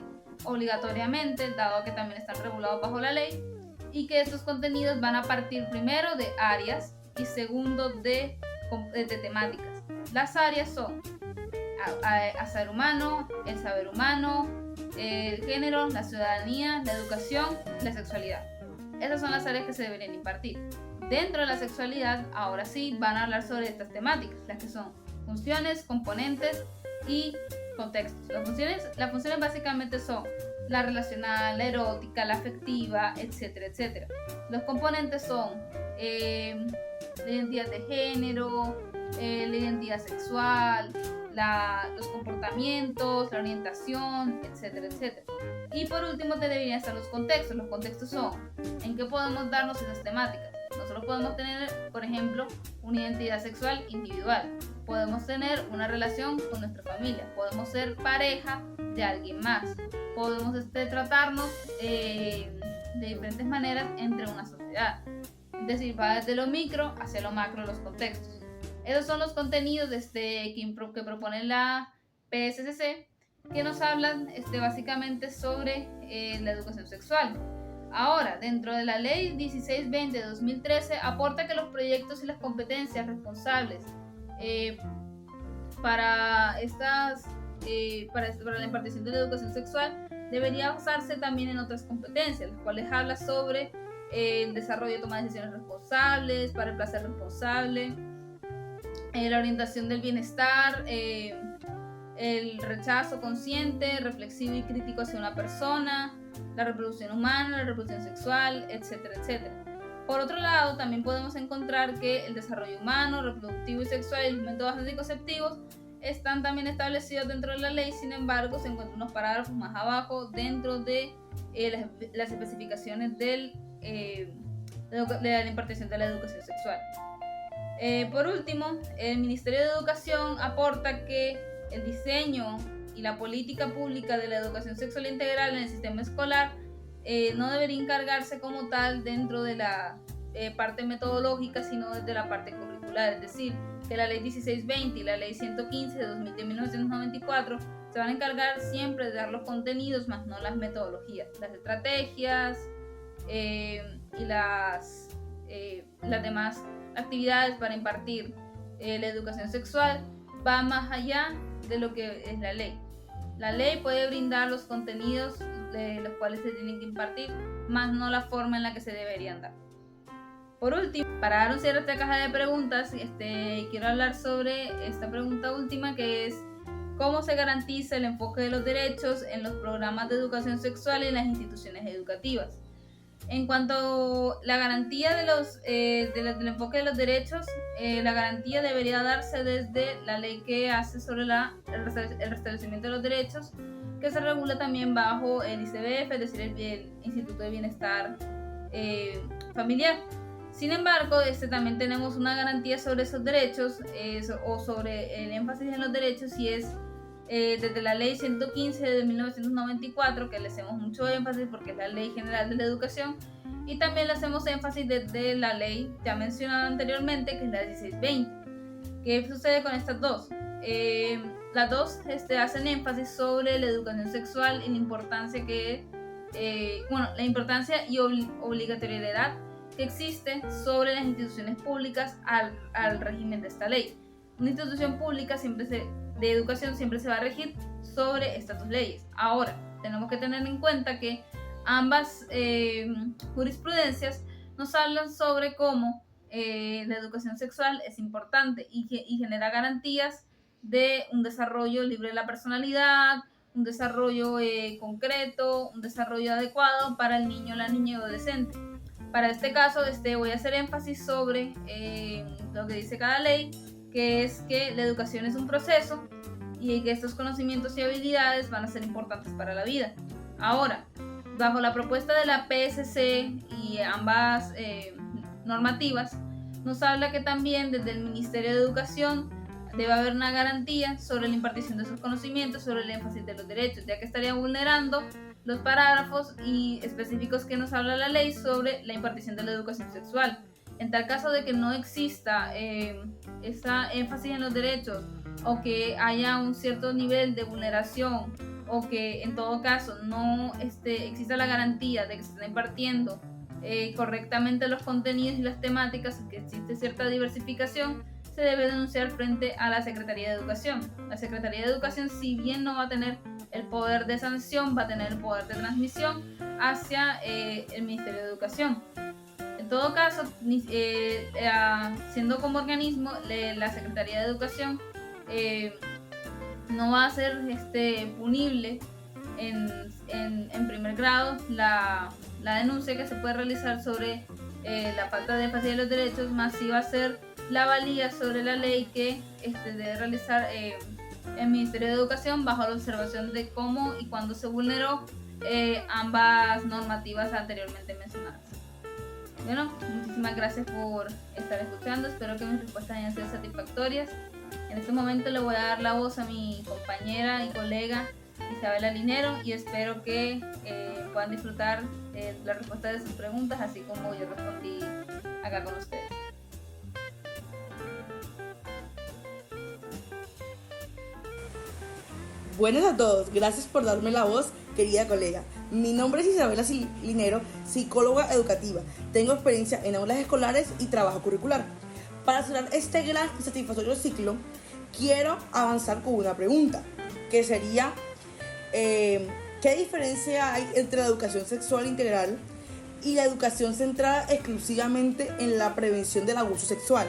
obligatoriamente, dado que también están regulados bajo la ley, y que estos contenidos van a partir primero de áreas y segundo de temáticas. Las áreas son hacer humano, el saber humano, el género, la ciudadanía, la educación, la sexualidad. Esas son las áreas que se deberían impartir. Dentro de la sexualidad, ahora sí, van a hablar sobre estas temáticas, las que son funciones, componentes y contextos. Las funciones básicamente son la relacional, la erótica, la afectiva, etcétera, etcétera. Los componentes son la identidad de género, la identidad sexual, los comportamientos, la orientación, etcétera, etcétera. Y por último te deberían estar los contextos. Los contextos son en qué podemos darnos esas temáticas. Nosotros podemos tener, por ejemplo, una identidad sexual individual. Podemos tener una relación con nuestra familia. Podemos ser pareja de alguien más. Podemos tratarnos de diferentes maneras entre una sociedad. Es decir, va desde lo micro hacia lo macro los contextos. Esos son los contenidos que propone la PSCC, que nos hablan básicamente sobre la educación sexual. Ahora, dentro de la Ley 1620 de 2013, aporta que los proyectos y las competencias responsables para la impartición de la educación sexual debería basarse también en otras competencias, las cuales habla sobre el desarrollo de toma de decisiones responsables, para el placer responsable, la orientación del bienestar, el rechazo consciente, reflexivo y crítico hacia una persona, la reproducción humana, la reproducción sexual, etcétera, etcétera. Por otro lado, también podemos encontrar que el desarrollo humano, reproductivo y sexual y los métodos anticonceptivos están también establecidos dentro de la ley. Sin embargo, se encuentran unos parágrafos más abajo dentro de las especificaciones de la impartición de la educación sexual. Por último, el Ministerio de Educación aporta que el diseño y la política pública de la educación sexual integral en el sistema escolar no debería encargarse como tal dentro de la parte metodológica, sino desde la parte curricular. Es decir, que la Ley 1620 y la Ley 115 de 1994 se van a encargar siempre de dar los contenidos, más no las metodologías, las estrategias y las demás actividades para impartir la educación sexual. Va más allá de lo que es la ley. La ley puede brindar los contenidos de los cuales se tienen que impartir, más no la forma en la que se deberían dar. Por último, para dar un cierre a esta caja de preguntas, quiero hablar sobre esta pregunta última, que es ¿cómo se garantiza el enfoque de los derechos en los programas de educación sexual y en las instituciones educativas? En cuanto a la garantía del enfoque de los derechos, la garantía debería darse desde la ley que hace sobre el restablecimiento de los derechos, que se regula también bajo el ICBF, es decir, el Instituto de Bienestar Familiar. Sin embargo, también tenemos una garantía sobre esos derechos o sobre el énfasis en los derechos, y es desde la ley 115 de 1994, que le hacemos mucho énfasis porque es la ley general de la educación, y también le hacemos énfasis desde la ley ya mencionada anteriormente, que es la 1620. ¿Qué sucede con estas dos? Las dos hacen énfasis sobre la educación sexual y la importancia la importancia y obligatoriedad que existe sobre las instituciones públicas al régimen de esta ley. Una institución pública de educación siempre se va a regir sobre estas dos leyes. Ahora, tenemos que tener en cuenta que ambas jurisprudencias nos hablan sobre cómo la educación sexual es importante y genera garantías de un desarrollo libre de la personalidad, un desarrollo concreto, un desarrollo adecuado para el niño, la niña y adolescente. Para este caso, voy a hacer énfasis sobre lo que dice cada ley, que es que la educación es un proceso y que estos conocimientos y habilidades van a ser importantes para la vida. Ahora, bajo la propuesta de la PSC y ambas normativas, nos habla que también desde el Ministerio de Educación debe haber una garantía sobre la impartición de esos conocimientos, sobre el énfasis de los derechos, ya que estaría vulnerando los parágrafos y específicos que nos habla la ley sobre la impartición de la educación sexual. En tal caso de que no exista esa énfasis en los derechos, o que haya un cierto nivel de vulneración, o que en todo caso no exista la garantía de que se está impartiendo correctamente los contenidos y las temáticas, que existe cierta diversificación, se debe denunciar frente a la Secretaría de Educación. La Secretaría de Educación, si bien no va a tener el poder de sanción, va a tener el poder de transmisión hacia el Ministerio de Educación. En todo caso, siendo como organismo, la Secretaría de Educación no va a ser punible en primer grado la denuncia que se puede realizar sobre la falta de énfasis de los derechos, más si va a ser la valía sobre la ley que debe realizar el Ministerio de Educación bajo la observación de cómo y cuándo se vulneró ambas normativas anteriormente mencionadas. Bueno, muchísimas gracias por estar escuchando, espero que mis respuestas hayan sido satisfactorias. En este momento le voy a dar la voz a mi compañera y colega Isabela Linero, y espero que puedan disfrutar la respuesta de sus preguntas, así como yo respondí acá con ustedes. Buenas a todos, gracias por darme la voz, querida colega. Mi nombre es Isabela Linero, psicóloga educativa. Tengo experiencia en aulas escolares y trabajo curricular. Para cerrar este gran y satisfactorio ciclo, quiero avanzar con una pregunta, que sería, ¿qué diferencia hay entre la educación sexual integral y la educación centrada exclusivamente en la prevención del abuso sexual?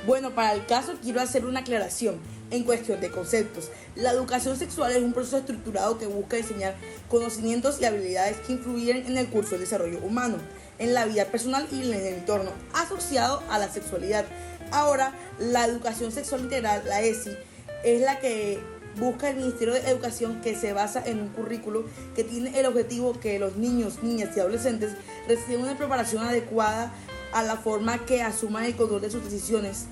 Bueno, para el caso quiero hacer una aclaración en cuestión de conceptos. La educación sexual es un proceso estructurado que busca diseñar conocimientos y habilidades que influyen en el curso del desarrollo humano, en la vida personal y en el entorno asociado a la sexualidad. Ahora, la educación sexual integral, la ESI, es la que busca el Ministerio de Educación, que se basa en un currículo que tiene el objetivo que los niños, niñas y adolescentes reciban una preparación adecuada a la forma que asuman el control de sus decisiones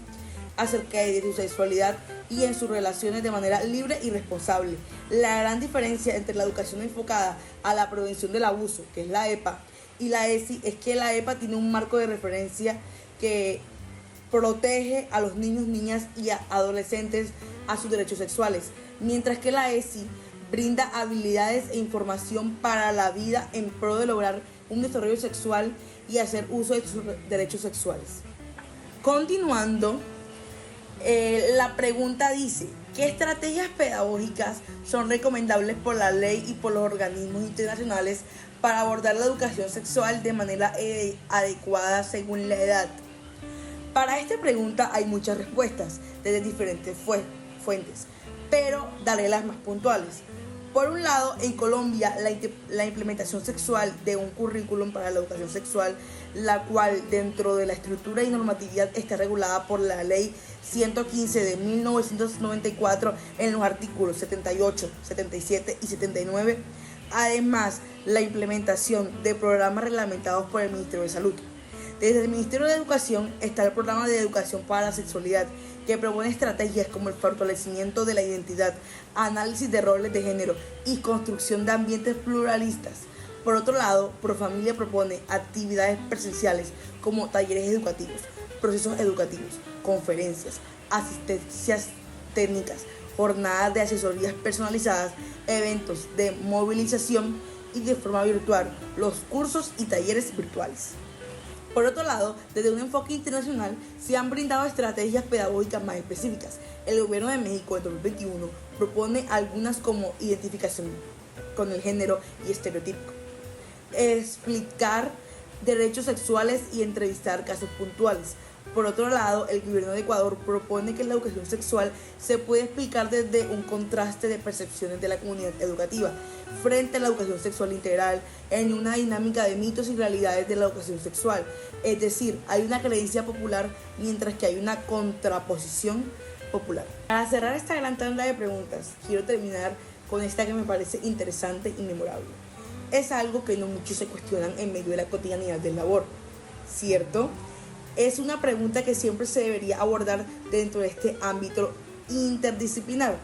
acerca de su sexualidad y en sus relaciones de manera libre y responsable. La gran diferencia entre la educación enfocada a la prevención del abuso, que es la EPA, y la ESI, es que la EPA tiene un marco de referencia que protege a los niños, niñas y adolescentes a sus derechos sexuales, mientras que la ESI brinda habilidades e información para la vida en pro de lograr un desarrollo sexual y hacer uso de sus derechos sexuales. Continuando, la pregunta dice: ¿qué estrategias pedagógicas son recomendables por la ley y por los organismos internacionales para abordar la educación sexual de manera adecuada según la edad? Para esta pregunta hay muchas respuestas desde diferentes fuentes, pero daré las más puntuales. Por un lado, en Colombia, la implementación sexual de un currículum para la educación sexual, la cual dentro de la estructura y normatividad está regulada por la Ley 115 de 1994 en los artículos 78, 77 y 79. Además, la implementación de programas reglamentados por el Ministerio de Salud. Desde el Ministerio de Educación está el programa de educación para la sexualidad, que propone estrategias como el fortalecimiento de la identidad, análisis de roles de género y construcción de ambientes pluralistas. Por otro lado, Profamilia propone actividades presenciales como talleres educativos, procesos educativos, conferencias, asistencias técnicas, jornadas de asesorías personalizadas, eventos de movilización y de forma virtual, los cursos y talleres virtuales. Por otro lado, desde un enfoque internacional se han brindado estrategias pedagógicas más específicas. El Gobierno de México en 2021 propone algunas como identificación con el género y estereotipo, explicar derechos sexuales y entrevistar casos puntuales. Por otro lado, el Gobierno de Ecuador propone que la educación sexual se puede explicar desde un contraste de percepciones de la comunidad educativa frente a la educación sexual integral en una dinámica de mitos y realidades de la educación sexual. Es decir, hay una creencia popular mientras que hay una contraposición popular. Para cerrar esta gran tanda de preguntas, quiero terminar con esta que me parece interesante y memorable. Es algo que no muchos se cuestionan en medio de la cotidianidad del labor, ¿cierto? Es una pregunta que siempre se debería abordar dentro de este ámbito interdisciplinar,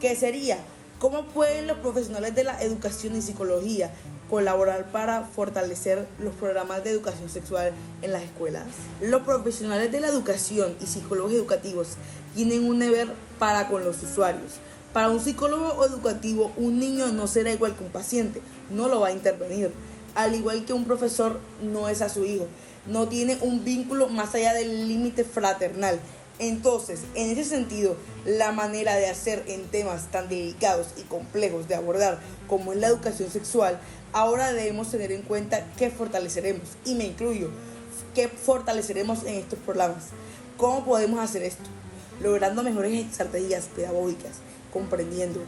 que sería: ¿cómo pueden los profesionales de la educación y psicología colaborar para fortalecer los programas de educación sexual en las escuelas? Los profesionales de la educación y psicólogos educativos tienen un deber para con los usuarios. Para un psicólogo educativo, un niño no será igual que un paciente, no lo va a intervenir. Al igual que un profesor no es a su hijo, no tiene un vínculo más allá del límite fraternal. Entonces, en ese sentido, la manera de hacer en temas tan delicados y complejos de abordar como es la educación sexual, ahora debemos tener en cuenta qué fortaleceremos, y me incluyo, qué fortaleceremos en estos programas. ¿Cómo podemos hacer esto? Logrando mejores estrategias pedagógicas, comprendiendo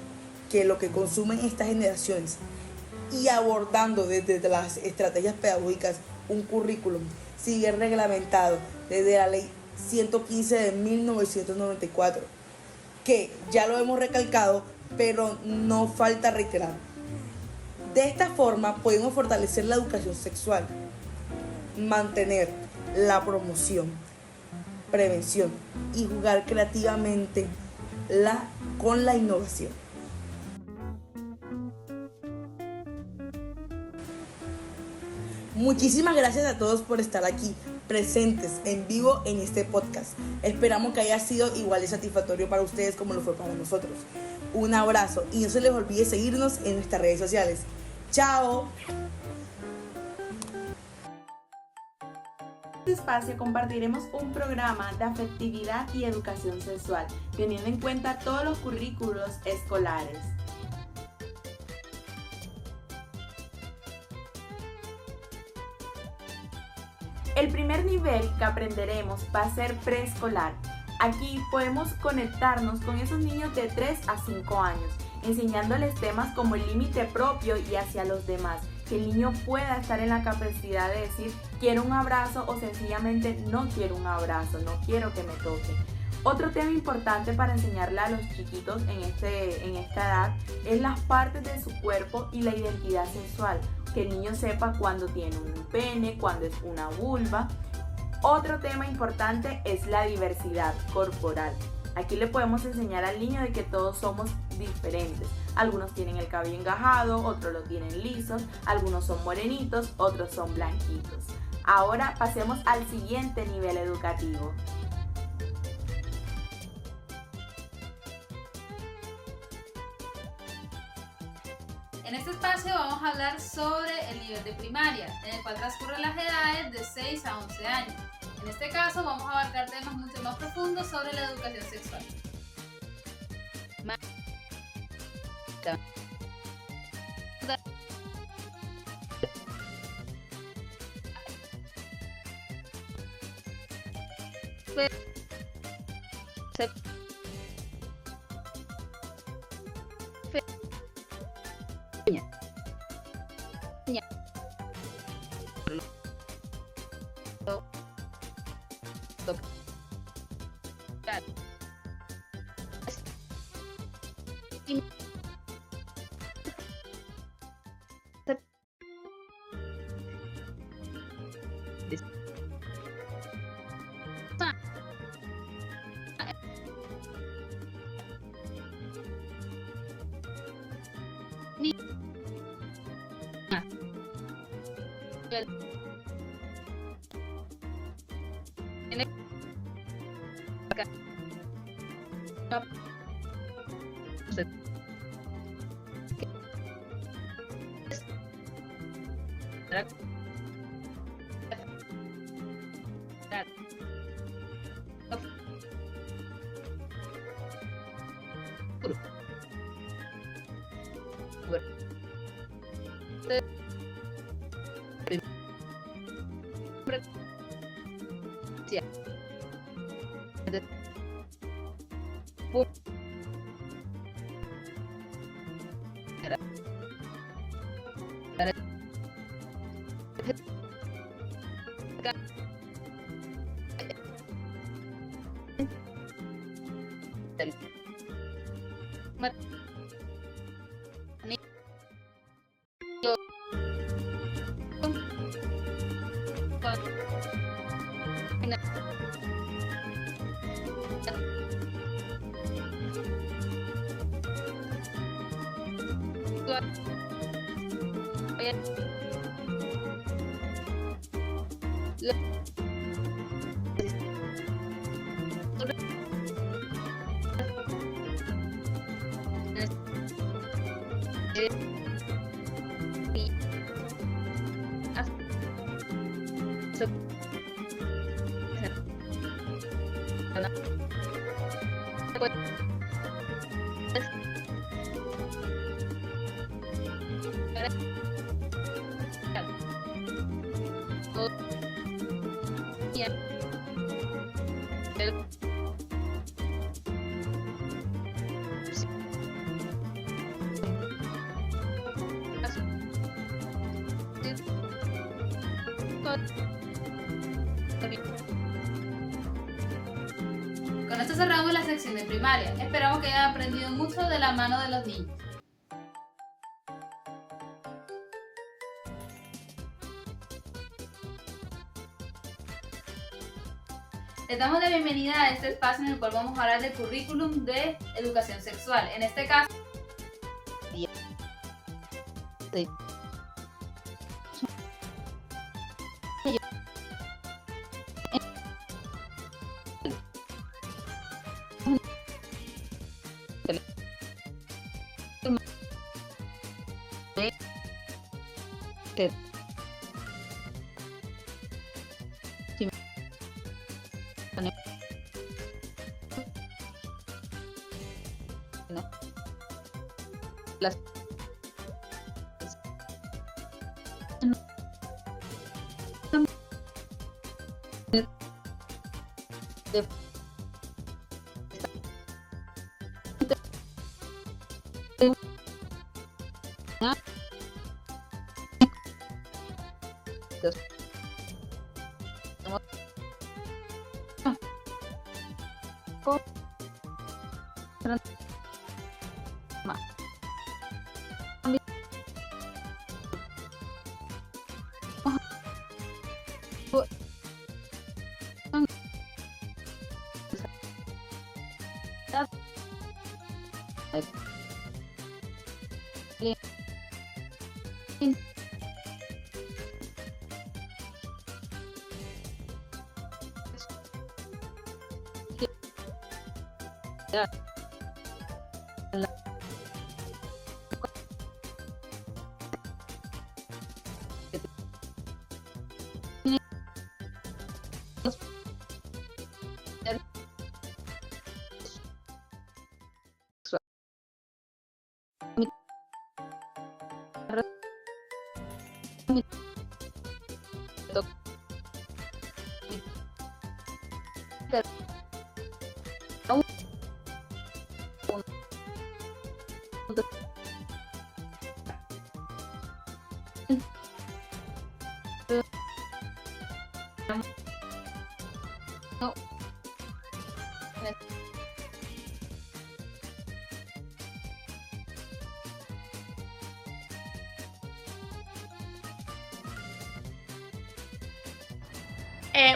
que lo que consumen estas generaciones y abordando desde las estrategias pedagógicas un currículum sigue reglamentado desde la Ley 115 de 1994, que ya lo hemos recalcado, pero no falta reiterar. De esta forma podemos fortalecer la educación sexual, mantener la promoción, prevención y jugar creativamente con la innovación. Muchísimas gracias a todos por estar aquí, presentes en vivo en este podcast. Esperamos que haya sido igual de satisfactorio para ustedes como lo fue para nosotros. Un abrazo y no se les olvide seguirnos en nuestras redes sociales. ¡Chao! En este espacio compartiremos un programa de afectividad y educación sexual, teniendo en cuenta todos los currículos escolares. El primer nivel que aprenderemos va a ser preescolar. Aquí podemos conectarnos con esos niños de 3 a 5 años, enseñándoles temas como el límite propio y hacia los demás, que el niño pueda estar en la capacidad de decir quiero un abrazo o sencillamente no quiero un abrazo, no quiero que me toque. Otro tema importante para enseñarle a los chiquitos en esta edad es las partes de su cuerpo y la identidad sexual, que el niño sepa cuándo tiene un pene, cuándo es una vulva. Otro tema importante es la diversidad corporal. Aquí le podemos enseñar al niño de que todos somos diferentes. Algunos tienen el cabello engajado, otros lo tienen lisos, algunos son morenitos, otros son blanquitos. Ahora pasemos al siguiente nivel educativo. En este espacio vamos a hablar sobre el nivel de primaria, en el cual transcurren las edades de 6 a 11 años. En este caso vamos a abarcar temas mucho más profundos sobre la educación sexual. Con esto cerramos la sección de primaria. Esperamos que hayan aprendido mucho de la mano de los niños. Les damos la bienvenida a este espacio en el cual vamos a hablar del currículum de educación sexual. En este caso,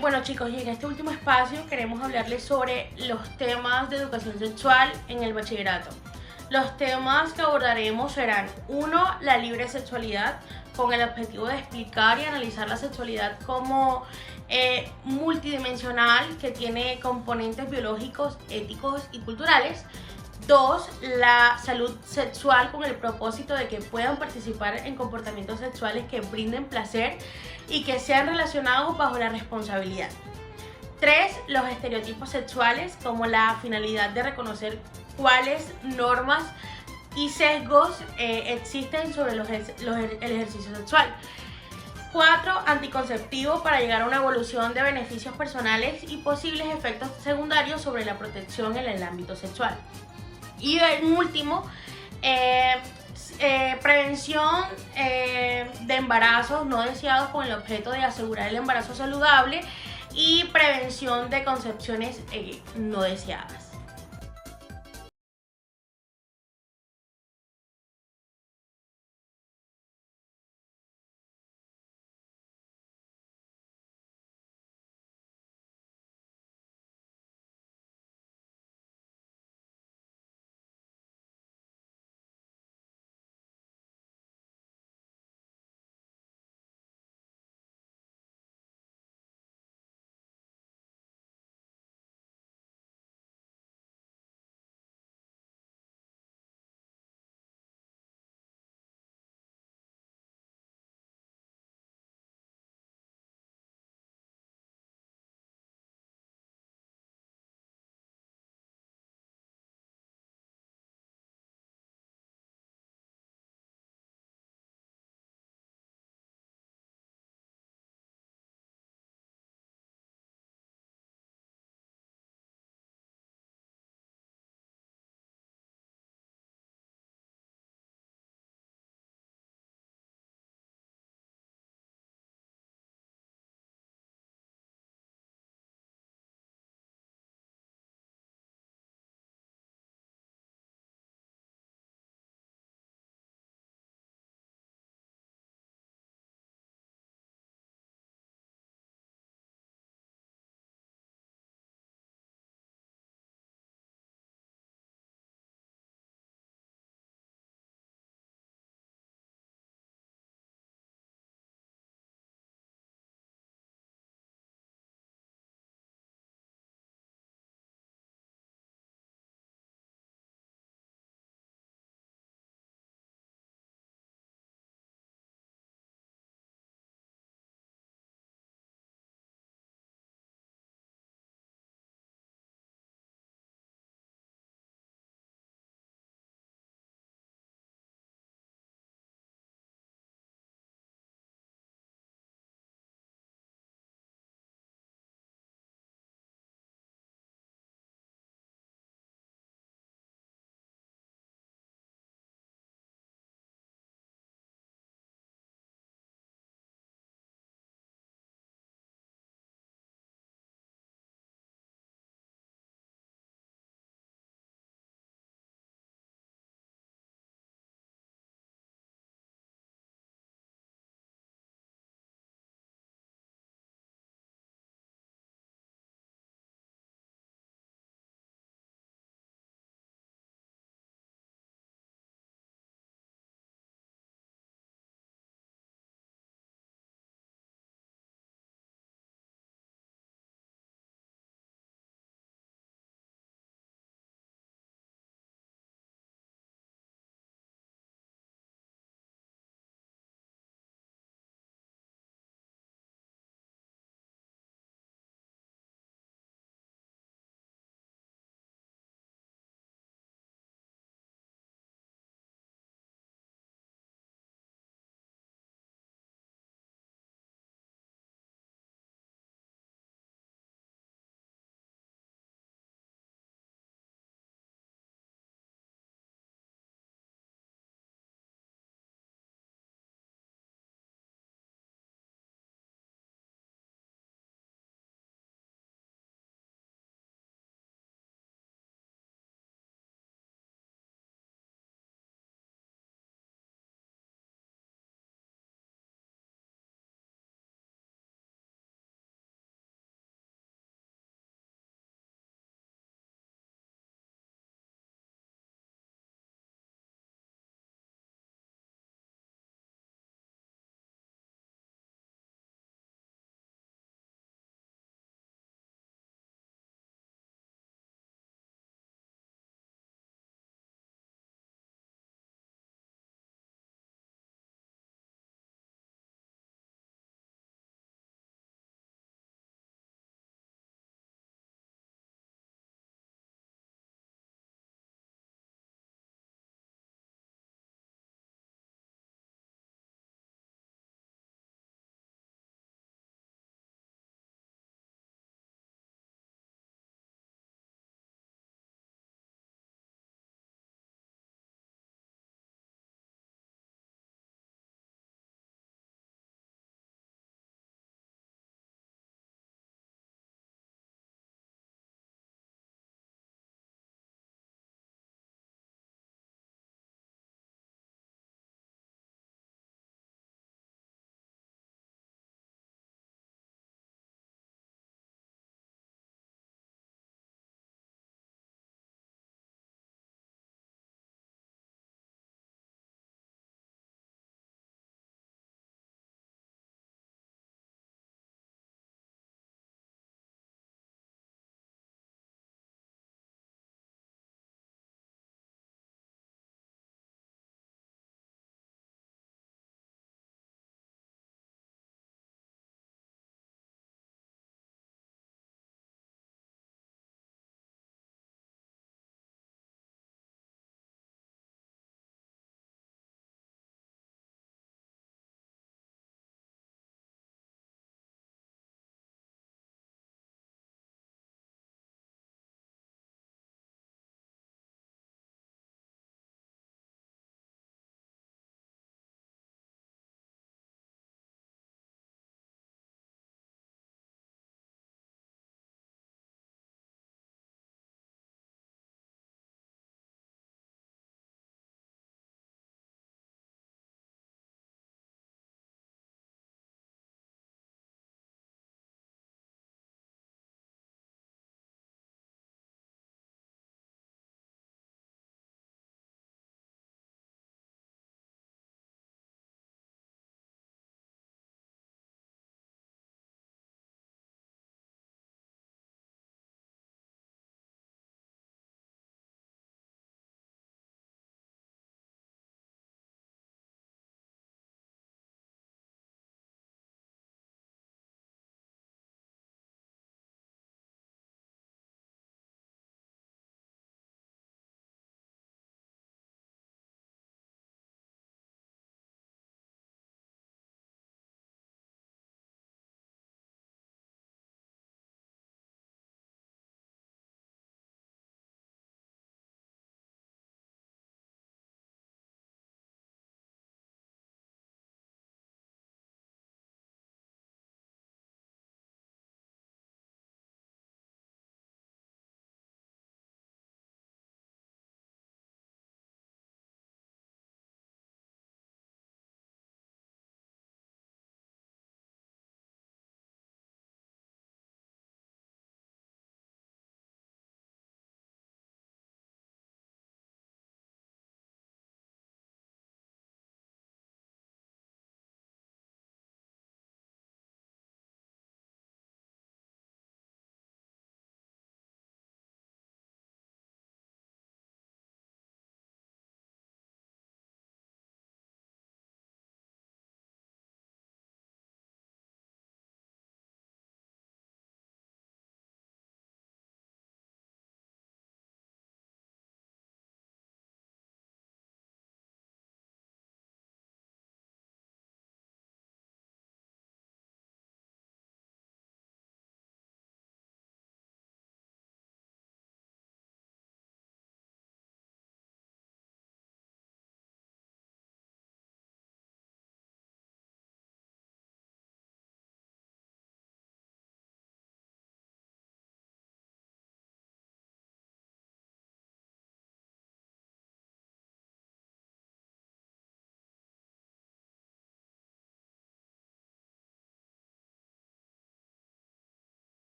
Bueno chicos, y en este último espacio queremos hablarles sobre los temas de educación sexual en el bachillerato. Los temas que abordaremos serán: 1. La libre sexualidad, con el objetivo de explicar y analizar la sexualidad como multidimensional, que tiene componentes biológicos, éticos y culturales. 2. La salud sexual, con el propósito de que puedan participar en comportamientos sexuales que brinden placer y que sean relacionados bajo la responsabilidad. 3. Los estereotipos sexuales, como la finalidad de reconocer cuáles normas y sesgos existen sobre el ejercicio sexual. 4. Anticonceptivo, para llegar a una evolución de beneficios personales y posibles efectos secundarios sobre la protección en el ámbito sexual. Y en último, prevención de embarazos no deseados, con el objeto de asegurar el embarazo saludable, y prevención de concepciones no deseadas.